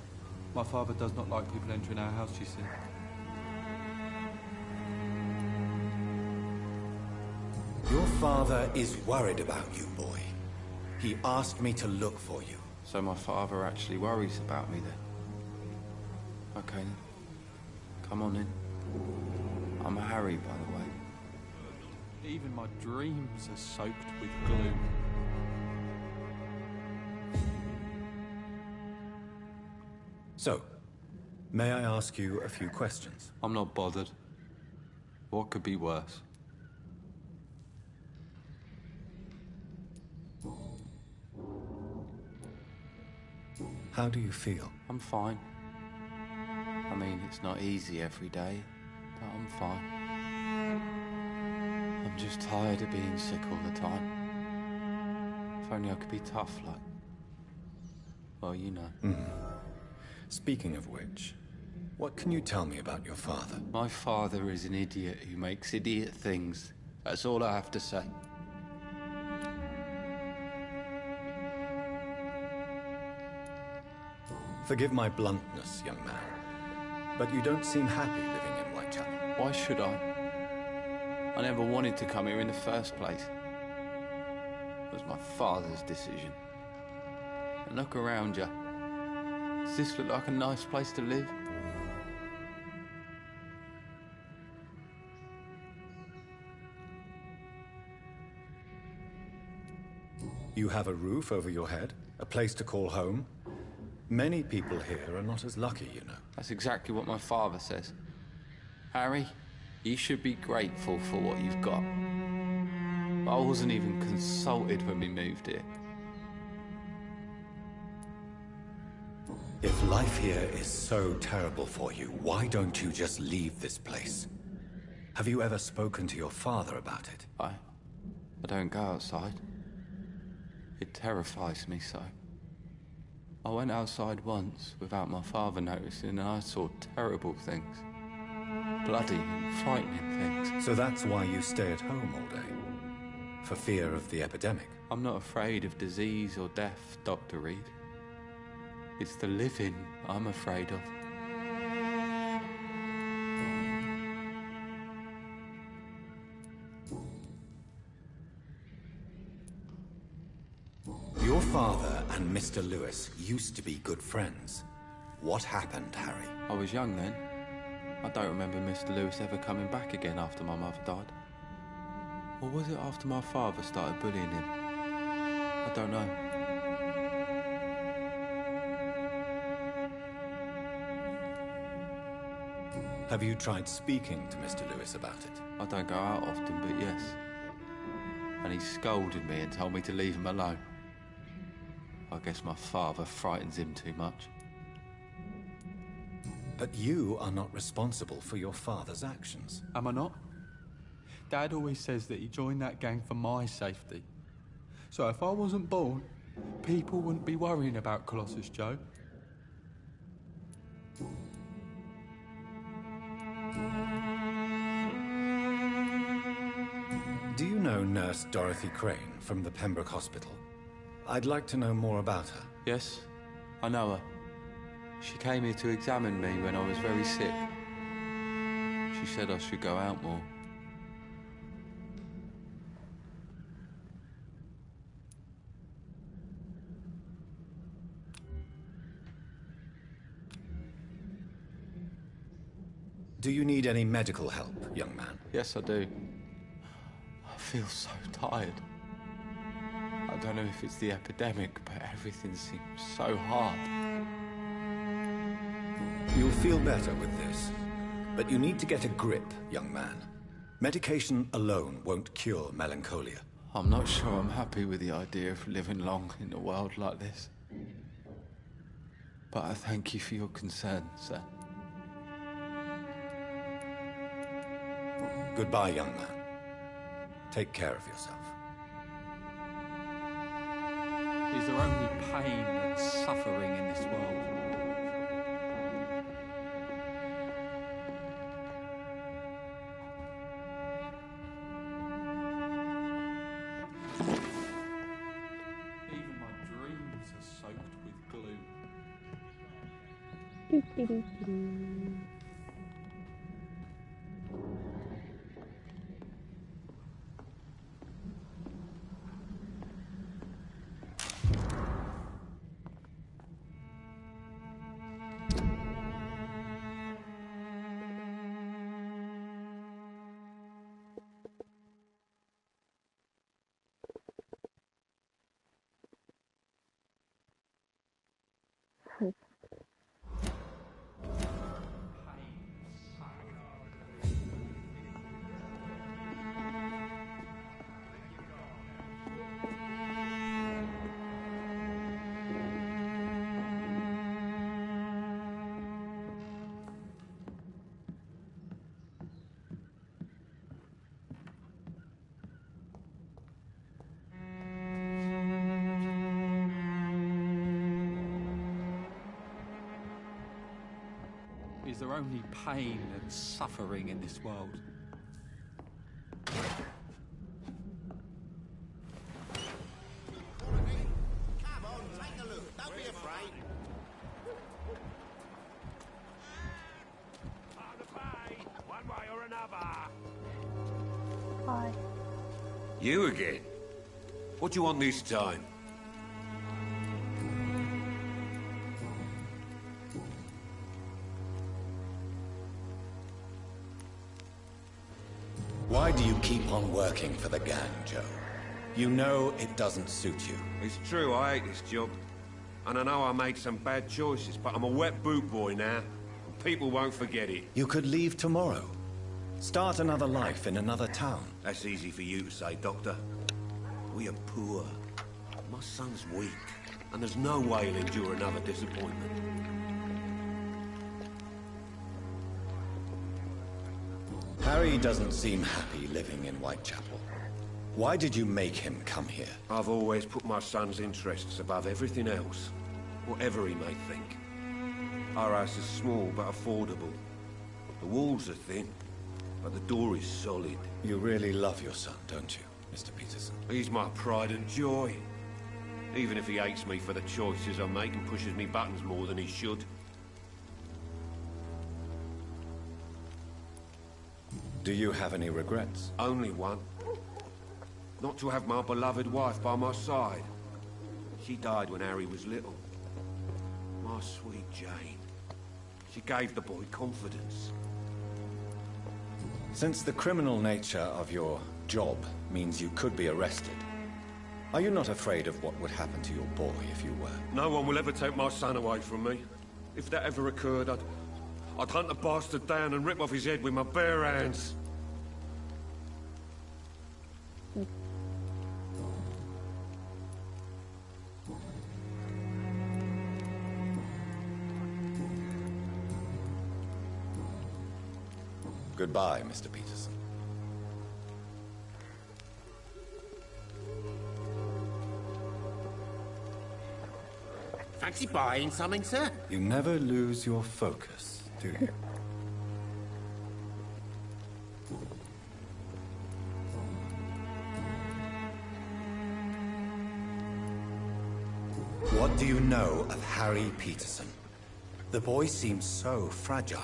K: My father does not like people entering our house, you see.
B: Your father is worried about you, boy. He asked me to look for you.
K: So my father actually worries about me then? Okay then. Come on in. I'm Harry, by the way. Even my dreams are soaked with glue.
B: So, may I ask you a few questions?
K: I'm not bothered. What could be worse?
B: How do you feel?
K: I'm fine. I mean, it's not easy every day, but I'm fine. I'm just tired of being sick all the time. If only I could be tough like... Well, you know.
B: Speaking of which, what can you tell me about your father?
K: My father is an idiot who makes idiot things. That's all I have to say.
B: Forgive my bluntness, young man, but you don't seem happy living in Whitechapel.
K: Why should I? I never wanted to come here in the first place. It was my father's decision. And look around you. Does this look like a nice place to live?
B: You have a roof over your head, a place to call home. Many people here are not as lucky, you know.
K: That's exactly what my father says. Harry, you should be grateful for what you've got. I wasn't even consulted when we moved here.
B: If life here is so terrible for you, why don't you just leave this place? Have you ever spoken to your father about it?
K: I don't go outside. It terrifies me so. I went outside once without my father noticing and I saw terrible things. Bloody and frightening things.
B: So that's why you stay at home all day? For fear of the epidemic?
K: I'm not afraid of disease or death, Dr. Reed. It's the living I'm afraid of.
B: Your father and Mr. Lewis used to be good friends. What happened, Harry?
K: I was young then. I don't remember Mr. Lewis ever coming back again after my mother died. Or was it after my father started bullying him? I don't know.
B: Have you tried speaking to Mr. Lewis about it?
K: I don't go out often, but yes. And he scolded me and told me to leave him alone. I guess my father frightens him too much.
B: But you are not responsible for your father's actions.
K: Am I not? Dad always says that he joined that gang for my safety. So if I wasn't born, people wouldn't be worrying about Colossus Joe.
B: Do you know Nurse Dorothy Crane from the Pembroke Hospital? I'd like to know more about her.
K: Yes, I know her. She came here to examine me when I was very sick. She said I should go out more.
B: Do you need any medical help, young man?
K: Yes, I do. I feel so tired. I don't know if it's the epidemic, but everything seems so hard.
B: You'll feel better with this, but you need to get a grip, young man. Medication alone won't cure melancholia.
K: I'm not sure I'm happy with the idea of living long in a world like this. But I thank you for your concern, sir.
B: Goodbye, young man. Take care of yourself.
K: Is there only pain and suffering in this world? Even my dreams are soaked with glue.
L: Is there only pain and suffering in this world?
I: Come on, take a look. Don't be afraid.
J: One way or another.
A: Hi.
J: You again? What do you want this time?
B: Why do you keep on working for the gang, Joe? You know it doesn't suit you.
J: It's true, I hate this job. And I know I made some bad choices, but I'm a wet boot boy now. And people won't forget it.
B: You could leave tomorrow. Start another life in another town.
J: That's easy for you to say, Doctor. We are poor. My son's weak. And there's no way he'll endure another disappointment.
B: Harry doesn't seem happy living in Whitechapel. Why did you make him come here?
J: I've always put my son's interests above everything else. Whatever he may think. Our house is small but affordable. The walls are thin, but the door is solid.
B: You really love your son, don't you, Mr. Peterson?
J: He's my pride and joy. Even if he hates me for the choices I make and pushes me buttons more than he should.
B: Do you have any regrets?
J: Only one. Not to have my beloved wife by my side. She died when Harry was little. My sweet Jane. She gave the boy confidence.
B: Since the criminal nature of your job means you could be arrested, are you not afraid of what would happen to your boy if you were?
J: No one will ever take my son away from me. If that ever occurred, I'd hunt the bastard down and rip off his head with my bare hands.
B: Goodbye, Mr. Peterson.
I: Fancy buying something, sir?
B: You never lose your focus, do you? What do you know of Harry Peterson? The boy seems so fragile.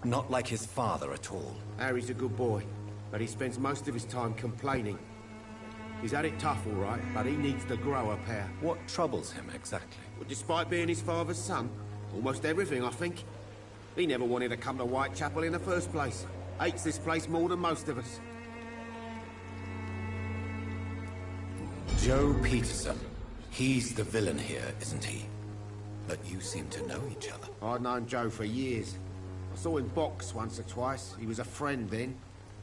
B: Not like his father at all.
I: Harry's a good boy, but he spends most of his time complaining. He's had it tough, all right, but he needs to grow a pair.
B: What troubles him exactly?
I: Well, despite being his father's son, almost everything, I think. He never wanted to come to Whitechapel in the first place. Hates this place more than most of us.
B: Joe Peterson. He's the villain here, isn't he? But you seem to know each other.
I: I'd known Joe for years. I saw him box once or twice. He was a friend then.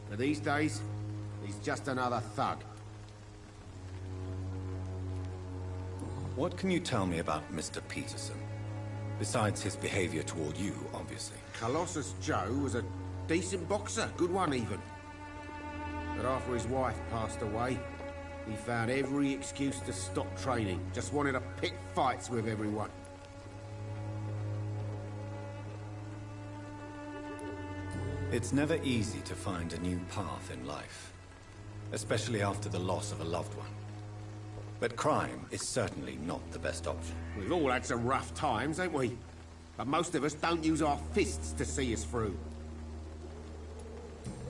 I: But these days, he's just another thug.
B: What can you tell me about Mr. Peterson? Besides his behavior toward you, obviously.
I: Colossus Joe was a decent boxer, good one even. But after his wife passed away, he found every excuse to stop training. Just wanted to pick fights with everyone.
B: It's never easy to find a new path in life, especially after the loss of a loved one. But crime is certainly not the best option.
I: We've all had some rough times, ain't we? But most of us don't use our fists to see us through.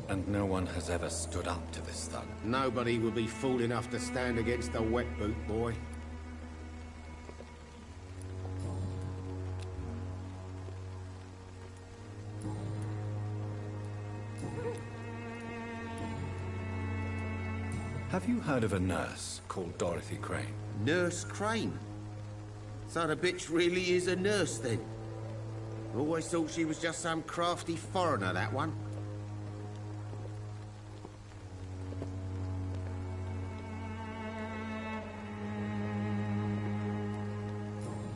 B: And no one has ever stood up to this thug.
I: Nobody will be fool enough to stand against a wet boot, boy.
B: Have you heard of a nurse called Dorothy Crane?
I: Nurse Crane? So the bitch really is a nurse, then? Always thought she was just some crafty foreigner, that one.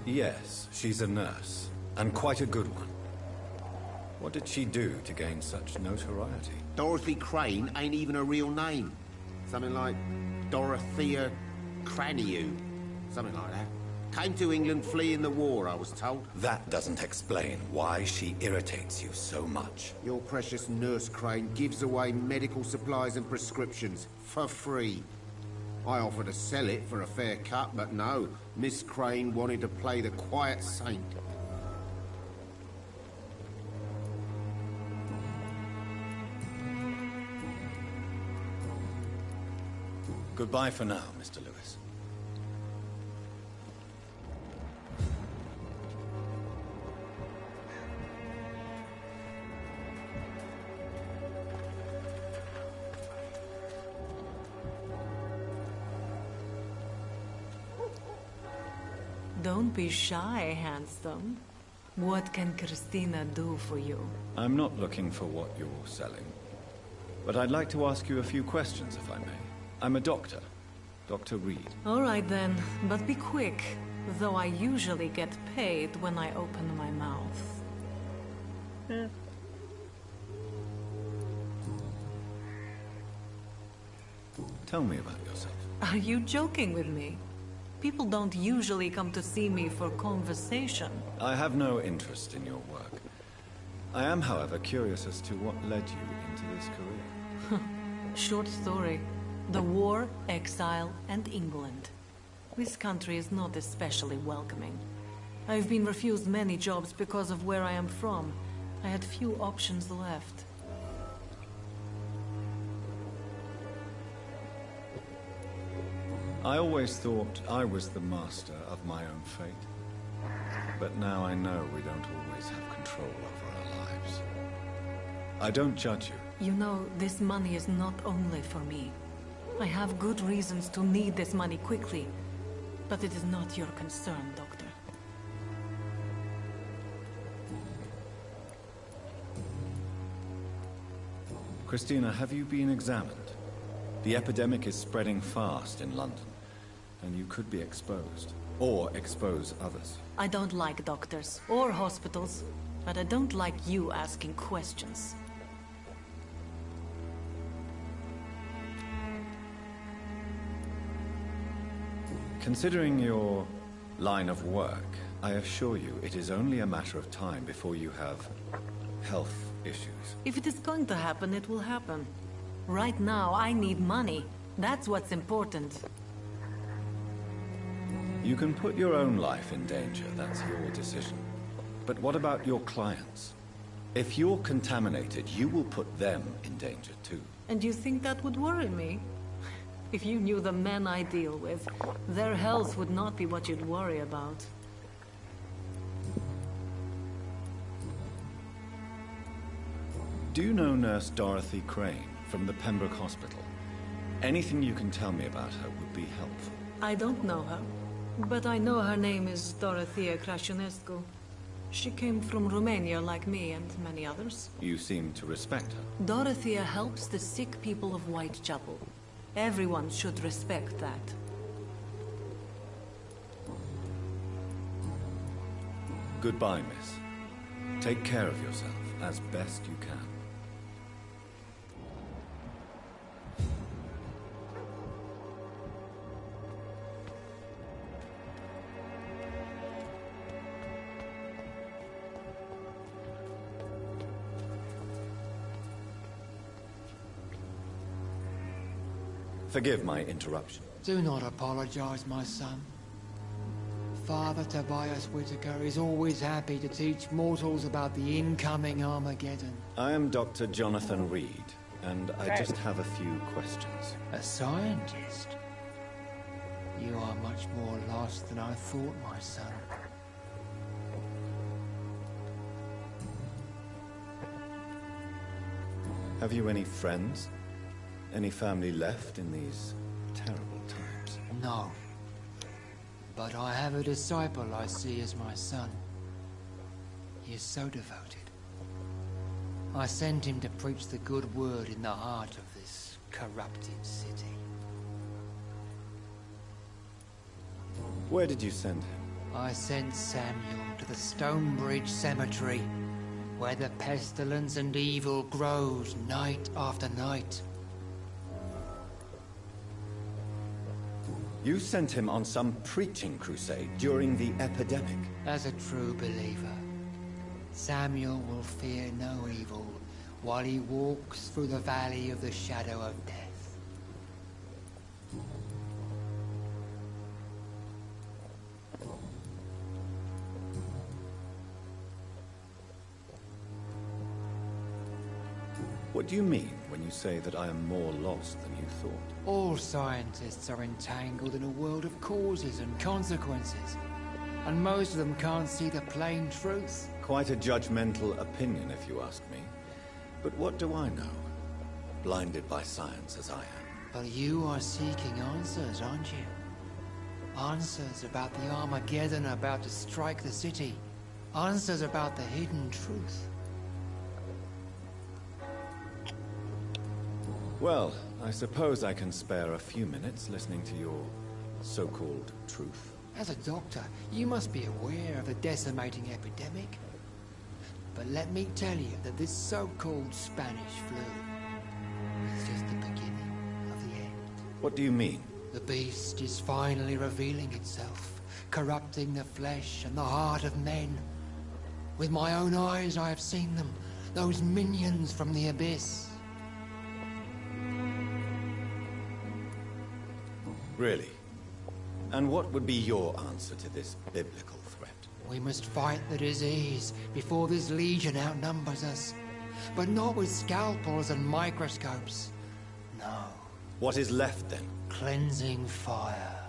B: Yes, she's a nurse, and quite a good one. What did she do to gain such notoriety?
I: Dorothy Crane ain't even a real name. Something like Dorothea Craniu. Something like that. Came to England fleeing the war, I was told.
B: That doesn't explain why she irritates you so much.
I: Your precious Nurse Crane gives away medical supplies and prescriptions for free. I offered to sell it for a fair cut, but no. Miss Crane wanted to play the quiet saint.
B: Goodbye for now, Mr. Lewis.
M: Don't be shy, handsome. What can Christina do for you?
B: I'm not looking for what you're selling, but I'd like to ask you a few questions, if I may. I'm a doctor, Dr. Reed.
M: All right then, but be quick, though I usually get paid when I open my mouth.
B: Tell me about yourself.
M: Are you joking with me? People don't usually come to see me for conversation.
B: I have no interest in your work. I am, however, curious as to what led you into this career.
M: Short story. The war, exile, and England. This country is not especially welcoming. I've been refused many jobs because of where I am from. I had few options left.
B: I always thought I was the master of my own fate. But now I know we don't always have control over our lives. I don't judge you.
M: You know, this money is not only for me. I have good reasons to need this money quickly. But it is not your concern, Doctor.
B: Christina, have you been examined? The epidemic is spreading fast in London, and you could be exposed, or expose others.
M: I don't like doctors or hospitals, but I don't like you asking questions.
B: Considering your line of work, I assure you it is only a matter of time before you have health issues.
M: If it is going to happen, it will happen. Right now, I need money. That's what's important.
B: You can put your own life in danger, that's your decision. But what about your clients? If you're contaminated, you will put them in danger too.
M: And you think that would worry me? If you knew the men I deal with, their health would not be what you'd worry about.
B: Do you know Nurse Dorothy Crane from the Pembroke Hospital? Anything you can tell me about her would be helpful.
M: I don't know her, but I know her name is Dorothea Crăciunescu. She came from Romania like me and many others.
B: You seem to respect her.
M: Dorothea helps the sick people of Whitechapel. Everyone should respect that.
B: Goodbye, miss. Take care of yourself as best you can. Forgive my interruption.
L: Do not apologize, my son.
N: Father Tobias Whitaker is always happy to teach mortals about the incoming Armageddon.
B: I am Dr. Jonathan Reed, and I just have a few questions.
N: A scientist? You are much more lost than I thought, my son.
B: Have you any friends? Any family left in these terrible times?
N: No. But I have a disciple I see as my son. He is so devoted. I sent him to preach the good word in the heart of this corrupted city.
B: Where did you send him?
N: I sent Samuel to the Stonebridge Cemetery, where the pestilence and evil grows night after night.
B: You sent him on some preaching crusade during the epidemic.
N: As a true believer, Samuel will fear no evil while he walks through the valley of the shadow of death.
B: What do you mean when you say that I am more lost than you thought?
N: All scientists are entangled in a world of causes and consequences, and most of them can't see the plain truth.
B: Quite a judgmental opinion, if you ask me. But what do I know? Blinded by science as I am.
N: But you are seeking answers, aren't you? Answers about the Armageddon about to strike the city. Answers about the hidden truth.
B: Well, I suppose I can spare a few minutes listening to your so-called truth.
N: As a doctor, you must be aware of the decimating epidemic. But let me tell you that this so-called Spanish flu is just the beginning of the end.
B: What do you mean?
N: The beast is finally revealing itself, corrupting the flesh and the heart of men. With my own eyes I have seen them, those minions from the abyss.
B: Really? And what would be your answer to this biblical threat?
N: We must fight the disease before this legion outnumbers us. But not with scalpels and microscopes. No.
B: What is left then?
N: Cleansing fire.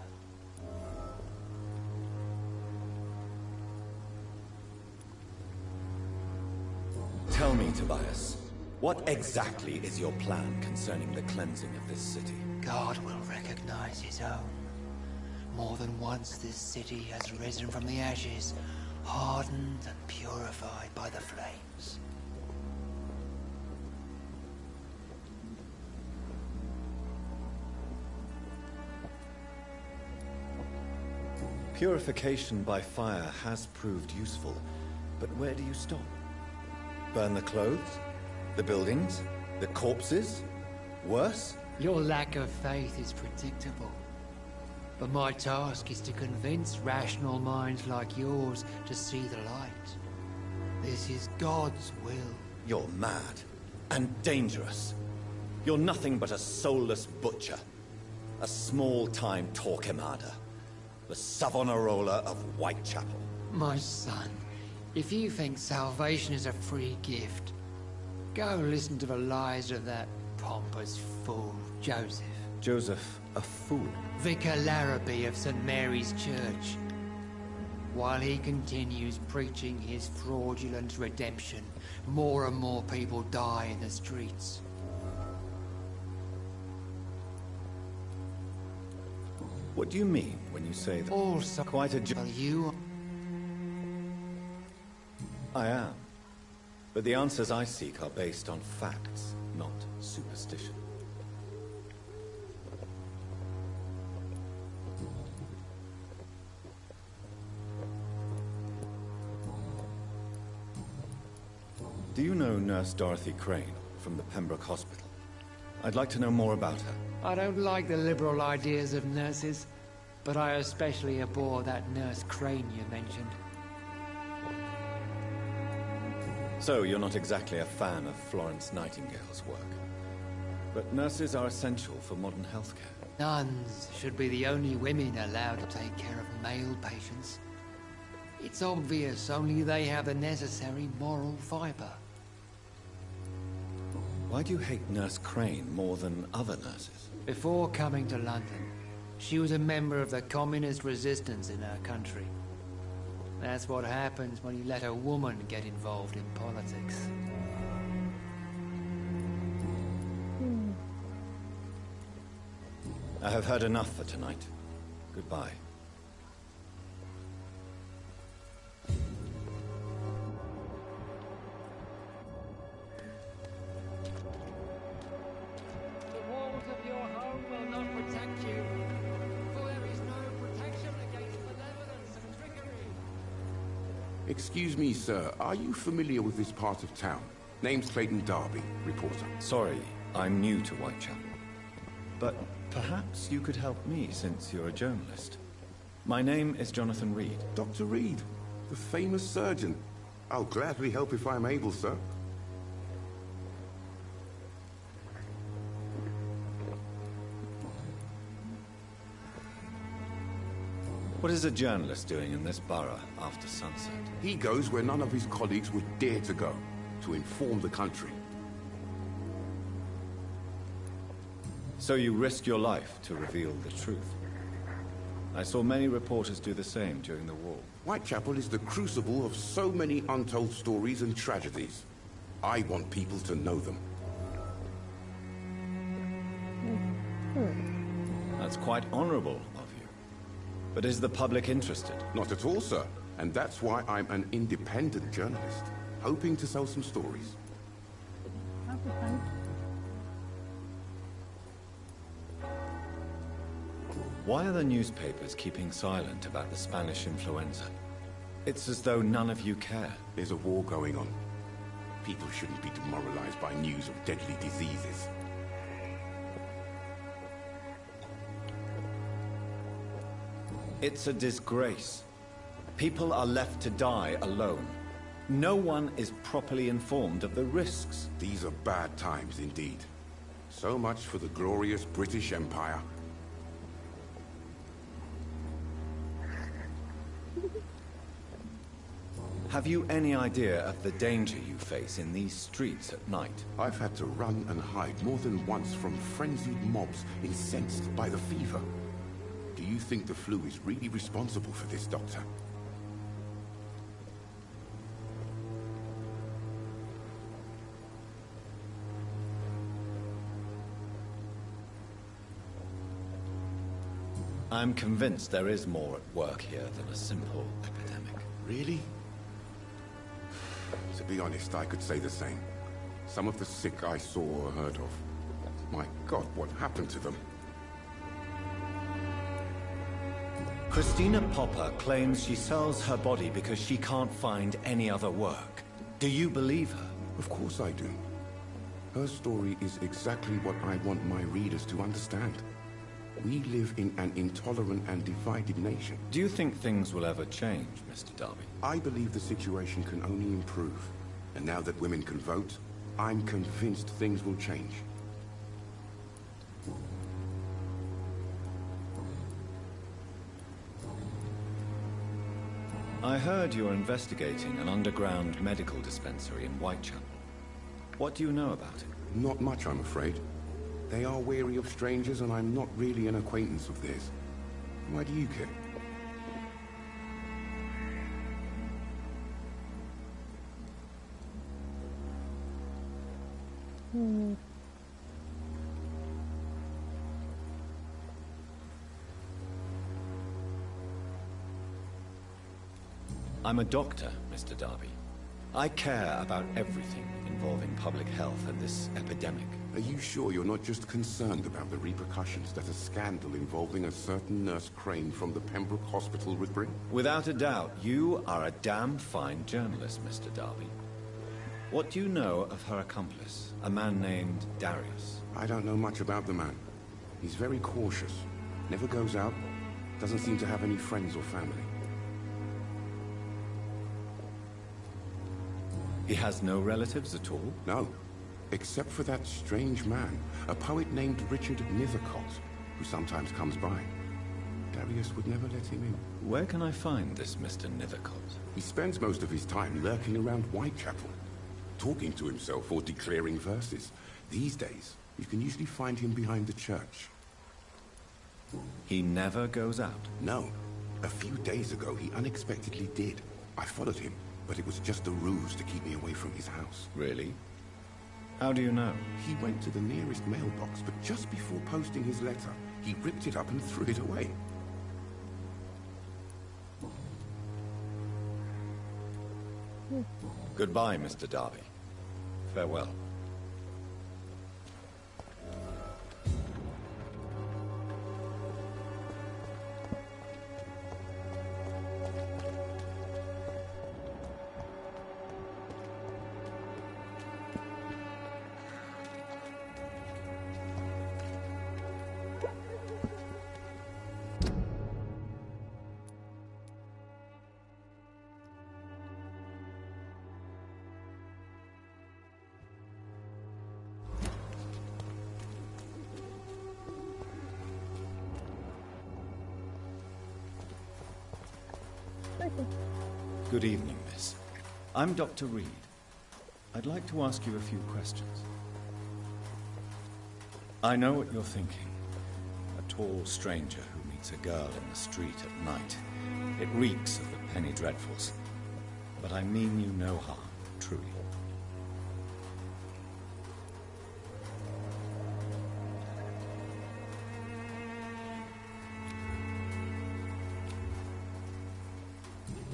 B: Tell me, Tobias, what exactly is your plan concerning the cleansing of this city?
N: God will recognize his own. More than once this city has risen from the ashes, hardened and purified by the flames.
B: Purification by fire has proved useful, but where do you stop? Burn the clothes? The buildings? The corpses? Worse?
N: Your lack of faith is predictable. But my task is to convince rational minds like yours to see the light. This is God's will.
B: You're mad. And dangerous. You're nothing but a soulless butcher. A small-time Torquemada. The Savonarola of Whitechapel.
N: My son, if you think salvation is a free gift, go listen to the lies of that pompous fool, Joseph.
B: Joseph, a fool?
N: Vicar Larrabee of St. Mary's Church. While he continues preaching his fraudulent redemption, more and more people die in the streets.
B: What do you mean when you say that?
N: Also,
B: quite a
N: you...
B: I am. But the answers I seek are based on facts, not superstition. Do you know Nurse Dorothy Crane from the Pembroke Hospital? I'd like to know more about her.
N: I don't like the liberal ideas of nurses, but I especially abhor that Nurse Crane you mentioned.
B: So, you're not exactly a fan of Florence Nightingale's work. But nurses are essential for modern healthcare.
N: Nuns should be the only women allowed to take care of male patients. It's obvious only they have the necessary moral fibre.
B: Why do you hate Nurse Crane more than other nurses?
N: Before coming to London, she was a member of the communist resistance in her country. That's what happens when you let a woman get involved in politics.
B: I have heard enough for tonight. Goodbye.
N: The walls of your home will not protect you, for there is no protection against malevolence and trickery.
O: Excuse me, sir. Are you familiar with this part of town? Name's Playin Vampyre, reporter.
B: Sorry, I'm new to Whitechapel. But perhaps you could help me since you're a journalist. My name is Jonathan Reed.
O: Dr. Reed, the famous surgeon. I'll gladly help if I'm able, sir.
B: What is a journalist doing in this borough after sunset?
O: He goes where none of his colleagues would dare to go, to inform the country.
B: So you risk your life to reveal the truth. I saw many reporters do the same during the war.
O: Whitechapel is the crucible of so many untold stories and tragedies. I want people to know them.
B: That's quite honorable of you. But is the public interested?
O: Not at all, sir. And that's why I'm an independent journalist, hoping to sell some stories.
B: Why are the newspapers keeping silent about the Spanish influenza? It's as though none of you care.
O: There's a war going on. People shouldn't be demoralized by news of deadly diseases.
B: It's a disgrace. People are left to die alone. No one is properly informed of the risks.
O: These are bad times indeed. So much for the glorious British Empire.
B: Have you any idea of the danger you face in these streets at night?
O: I've had to run and hide more than once from frenzied mobs incensed by the fever. Do you think the flu is really responsible for this, Doctor?
B: I'm convinced there is more at work here than a simple epidemic.
O: Really? To be honest, I could say the same. Some of the sick I saw or heard of. My God, what happened to them?
B: Christina Popper claims she sells her body because she can't find any other work. Do you believe her?
O: Of course I do. Her story is exactly what I want my readers to understand. We live in an intolerant and divided nation.
B: Do you think things will ever change, Mr. Darby?
O: I believe the situation can only improve. And now that women can vote, I'm convinced things will change.
B: I heard you're investigating an underground medical dispensary in Whitechapel. What do you know about it?
O: Not much, I'm afraid. They are wary of strangers, and I'm not really an acquaintance of theirs. Why do you care?
B: I'm a doctor, Mr. Darby. I care about everything involving public health and this epidemic.
O: Are you sure you're not just concerned about the repercussions that a scandal involving a certain Nurse Crane from the Pembroke Hospital would bring?
B: Without a doubt, you are a damn fine journalist, Mr. Darby. What do you know of her accomplice, a man named Darius?
O: I don't know much about the man. He's very cautious, never goes out, doesn't seem to have any friends or family.
B: He has no relatives at all?
O: No, except for that strange man, a poet named Richard Nethercott, who sometimes comes by. Darius would never let him in.
B: Where can I find this Mr. Nithercott?
O: He spends most of his time lurking around Whitechapel, talking to himself or declaring verses. These days, you can usually find him behind the church.
B: He never goes out?
O: No. A few days ago, he unexpectedly did. I followed him, but it was just a ruse to keep me away from his house.
B: Really? How do you know?
O: He went to the nearest mailbox, but just before posting his letter, he ripped it up and threw it away.
B: Goodbye, Mr. Darby. Farewell. Good evening, miss. I'm Dr. Reed. I'd like to ask you a few questions. I know what you're thinking. A tall stranger who meets a girl in the street at night. It reeks of the penny dreadfuls. But I mean you no harm, truly.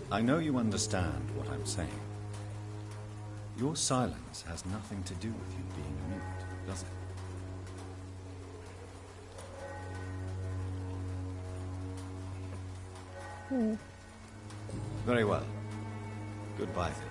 B: I know you understand what I'm saying. Your silence has nothing to do with you being mute, does it? Very well. Goodbye then.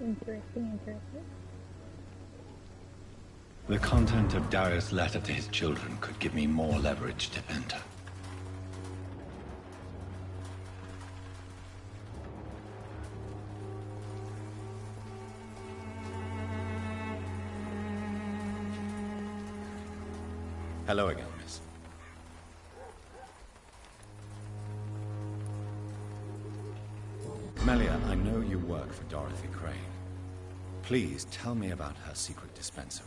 A: Interesting.
B: The content of Darius' letter to his children could give me more leverage to enter. Hello again, miss. Melia, I know you work for Dorothy Crane. Please tell me about her secret dispensary.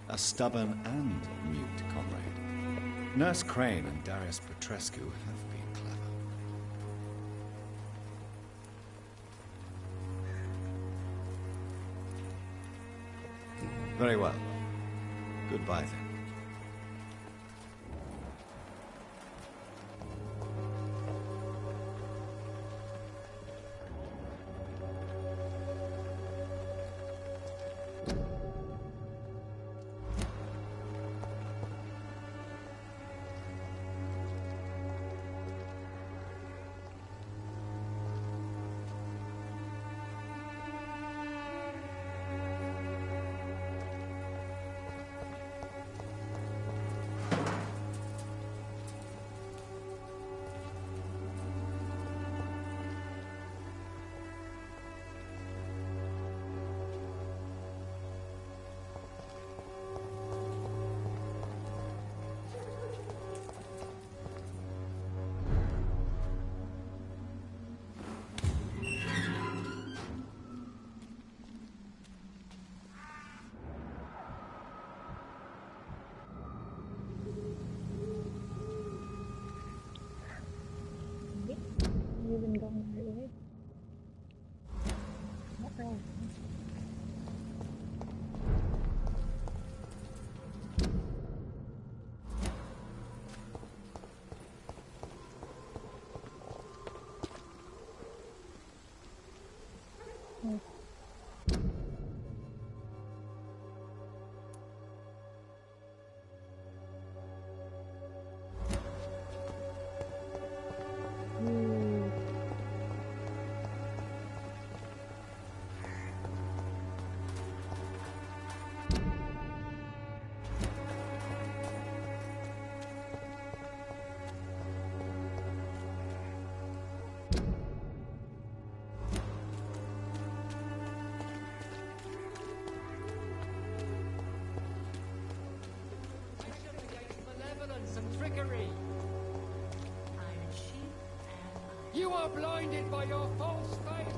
B: A stubborn and mute comrade. Nurse Crane and Darius Petrescu have been clever. Very well. Goodbye then.
N: are blinded by your false faith.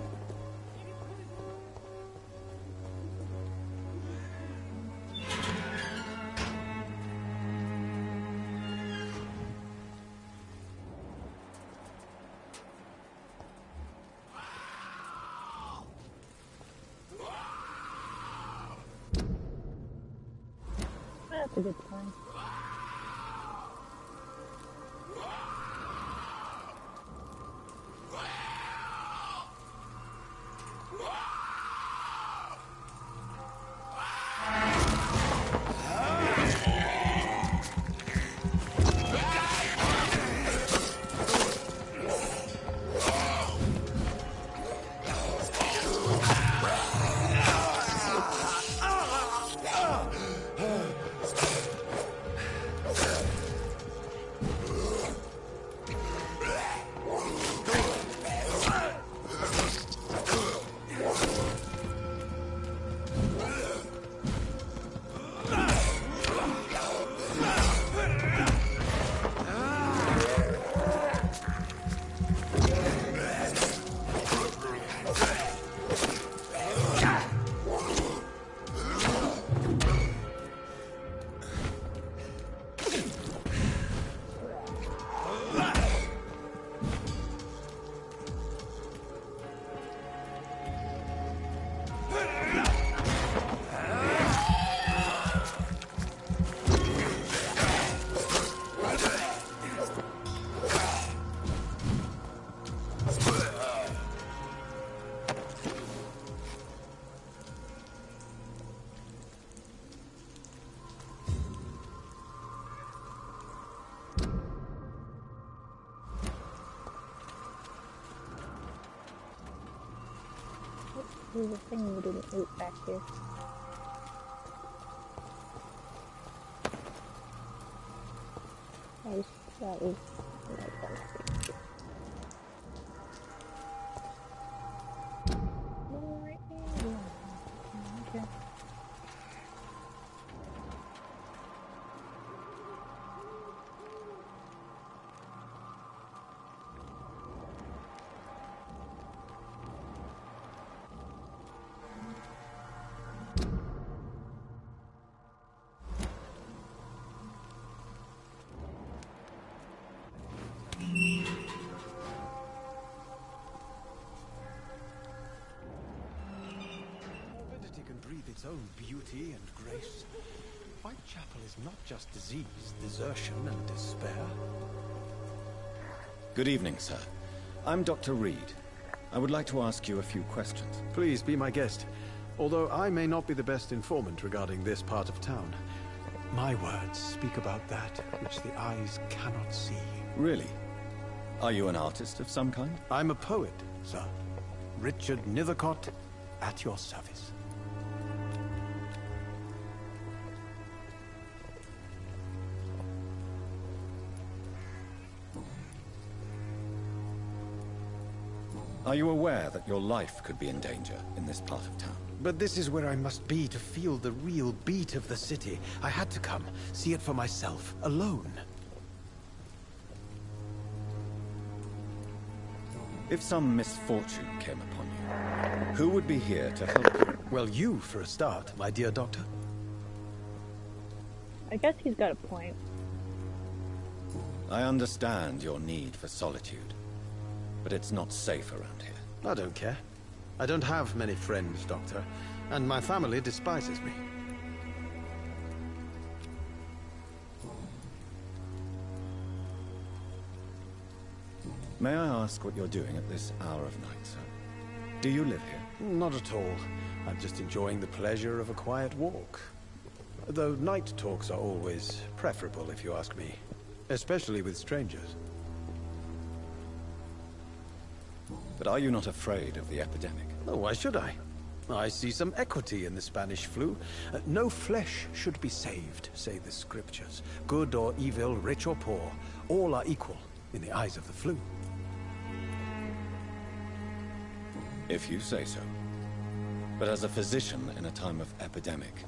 A: That's a good sign. There's a thing we didn't loot back here. That was like that. Right here. Okay.
E: Its own beauty and grace. Whitechapel is not just disease, desertion, and despair.
B: Good evening, sir. I'm Dr. Reed. I would like to ask you a few questions.
P: Please be my guest. Although I may not be the best informant regarding this part of town, my words speak about that which the eyes cannot see.
B: Really? Are you an artist of some kind?
P: I'm a poet, sir. Richard Nethercott, at your service.
B: Are you aware that your life could be in danger in this part of town?
P: But this is where I must be to feel the real beat of the city. I had to come, see it for myself, alone.
B: If some misfortune came upon you, who would be here to help you?
P: Well, you, for a start, my dear doctor.
A: I guess he's got a point.
B: I understand your need for solitude, but it's not safe around here.
P: I don't care. I don't have many friends, Doctor, and my family despises me.
B: May I ask what you're doing at this hour of night, sir? Do you live here?
P: Not at all. I'm just enjoying the pleasure of a quiet walk. Though night talks are always preferable, if you ask me. Especially with strangers.
B: But are you not afraid of the epidemic?
P: Oh, why should I? I see some equity in the Spanish flu. No flesh should be saved, say the scriptures. Good or evil, rich or poor, all are equal in the eyes of the flu.
B: If you say so. But as a physician in a time of epidemic,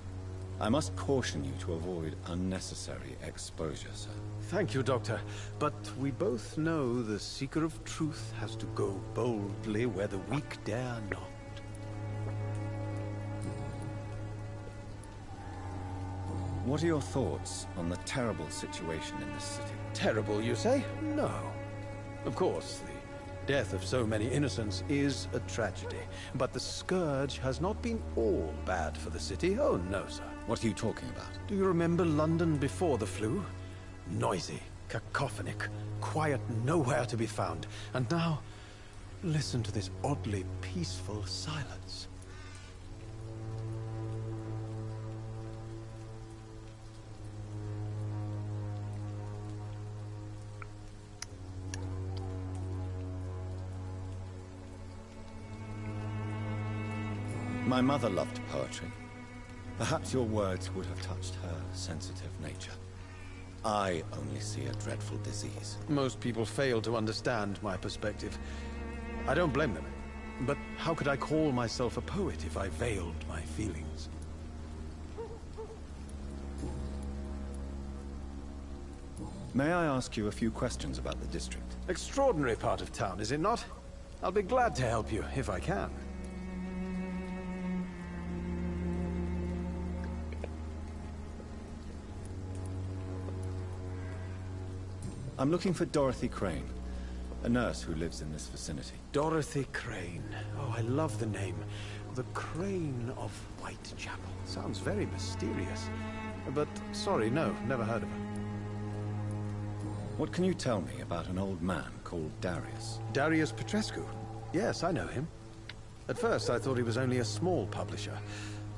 B: I must caution you to avoid unnecessary exposure, sir.
P: Thank you, Doctor. But we both know the seeker of truth has to go boldly where the weak dare not.
B: What are your thoughts on the terrible situation in this city?
P: Terrible, you say? No. Of course, the death of so many innocents is a tragedy. But the scourge has not been all bad for the city. Oh, no, sir.
B: What are you talking about?
P: Do you remember London before the flu? Noisy, cacophonic, quiet nowhere to be found. And now, listen to this oddly peaceful silence.
B: My mother loved poetry. Perhaps your words would have touched her sensitive nature. I only see a dreadful disease.
P: Most people fail to understand my perspective. I don't blame them. But how could I call myself a poet if I veiled my feelings?
B: May I ask you a few questions about the district?
P: Extraordinary part of town, is it not? I'll be glad to help you, if I can.
B: I'm looking for Dorothy Crane, a nurse who lives in this vicinity.
P: Dorothy Crane. Oh, I love the name. The Crane of Whitechapel. Sounds very mysterious. But, sorry, no, never heard of her.
B: What can you tell me about an old man called Darius?
P: Darius Petrescu? Yes, I know him. At first, I thought he was only a small publisher.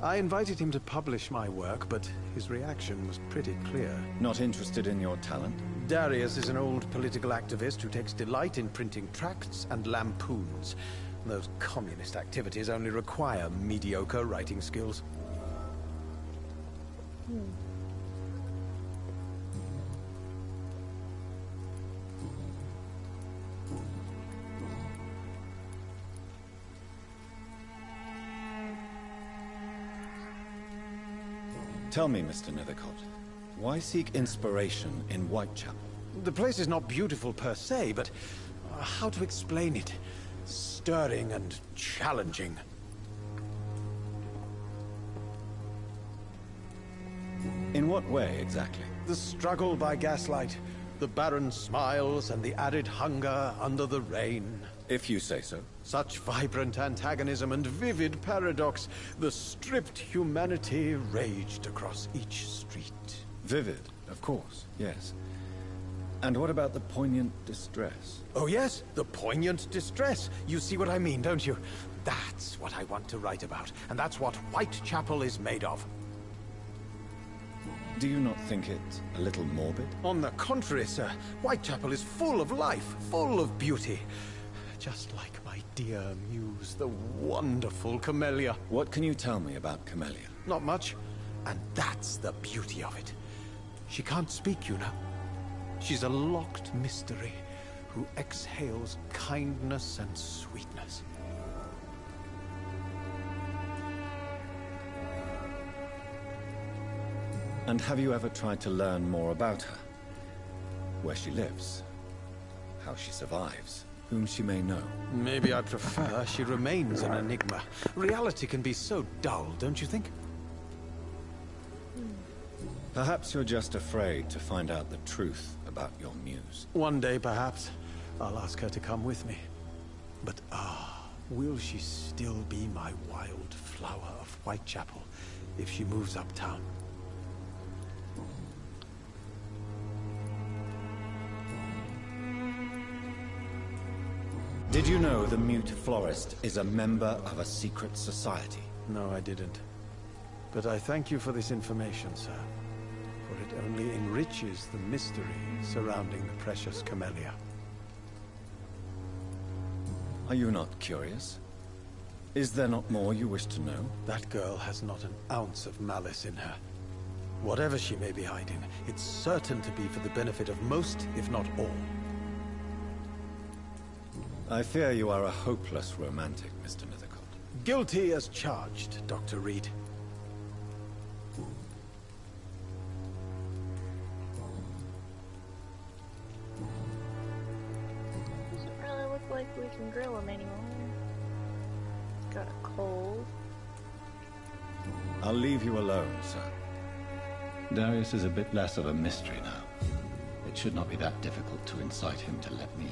P: I invited him to publish my work, but his reaction was pretty clear.
B: Not interested in your talent?
P: Darius is an old political activist who takes delight in printing tracts and lampoons. Those communist activities only require mediocre writing skills.
B: Tell me, Mr. Nethercott, why seek inspiration in Whitechapel?
P: The place is not beautiful per se, but how to explain it? Stirring and challenging.
B: In what way, exactly?
P: The struggle by gaslight, the barren smiles, and the added hunger under the rain.
B: If you say so.
P: Such vibrant antagonism and vivid paradox. The stripped humanity raged across each street.
B: Vivid, of course, yes. And what about the poignant distress?
P: Oh yes, the poignant distress. You see what I mean, don't you? That's what I want to write about, and that's what Whitechapel is made of.
B: Do you not think it a little morbid?
P: On the contrary, sir. Whitechapel is full of life, full of beauty. Just like my dear muse, the wonderful Camellia.
B: What can you tell me about Camellia?
P: Not much. And that's the beauty of it. She can't speak, you know. She's a locked mystery who exhales kindness and sweetness.
B: And have you ever tried to learn more about her? Where she lives? How she survives? Whom she may know?
P: Maybe I prefer she remains an enigma. Reality can be so dull, don't you think?
B: Perhaps you're just afraid to find out the truth about your muse.
P: One day, perhaps, I'll ask her to come with me. But will she still be my wild flower of Whitechapel if she moves uptown?
B: Did you know the mute florist is a member of a secret society?
P: No, I didn't. But I thank you for this information, sir. For it only enriches the mystery surrounding the precious Camellia.
B: Are you not curious? Is there not more you wish to know?
P: That girl has not an ounce of malice in her. Whatever she may be hiding, it's certain to be for the benefit of most, if not all.
B: I fear you are a hopeless romantic, Mr. Nethercott.
P: Guilty as charged, Dr. Reed.
A: can grill him anymore. Got a cold.
B: I'll leave you alone, sir.
Q: Darius is a bit less of a mystery now. It should not be that difficult to incite him to let me in.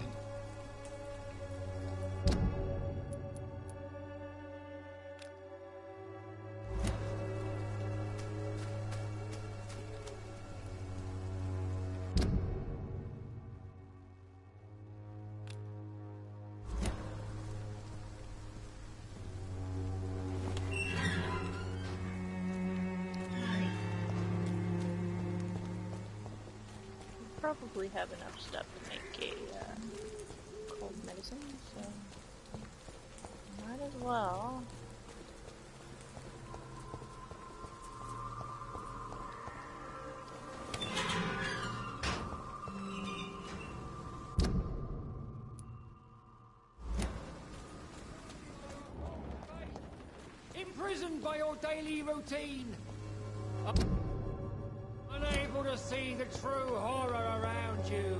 A: Probably have enough stuff to make a cold medicine, so might as well.
N: Imprisoned by your daily routine. Unable to see the true horror around you.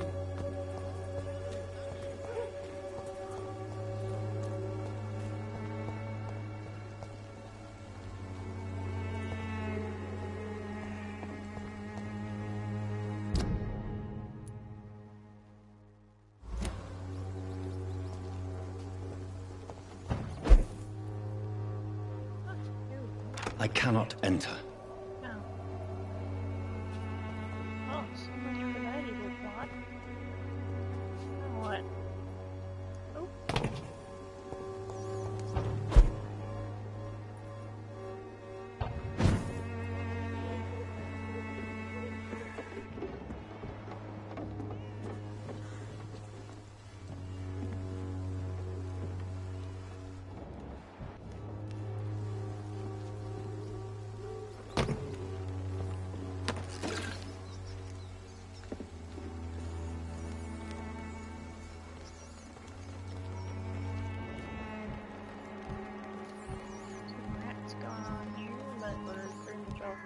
B: I cannot enter.
A: Oh, so much for that evil plot. Now what? Oh.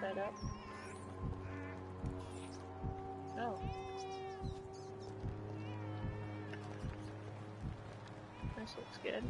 A: That up. Oh. This looks good.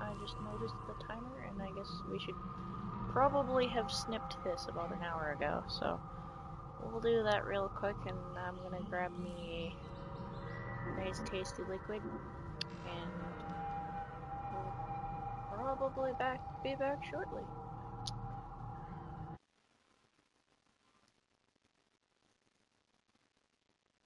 A: I just noticed the timer, and I guess we should probably have snipped this about an hour ago, so we'll do that real quick, and I'm gonna grab me a nice tasty liquid, and we'll probably be back shortly.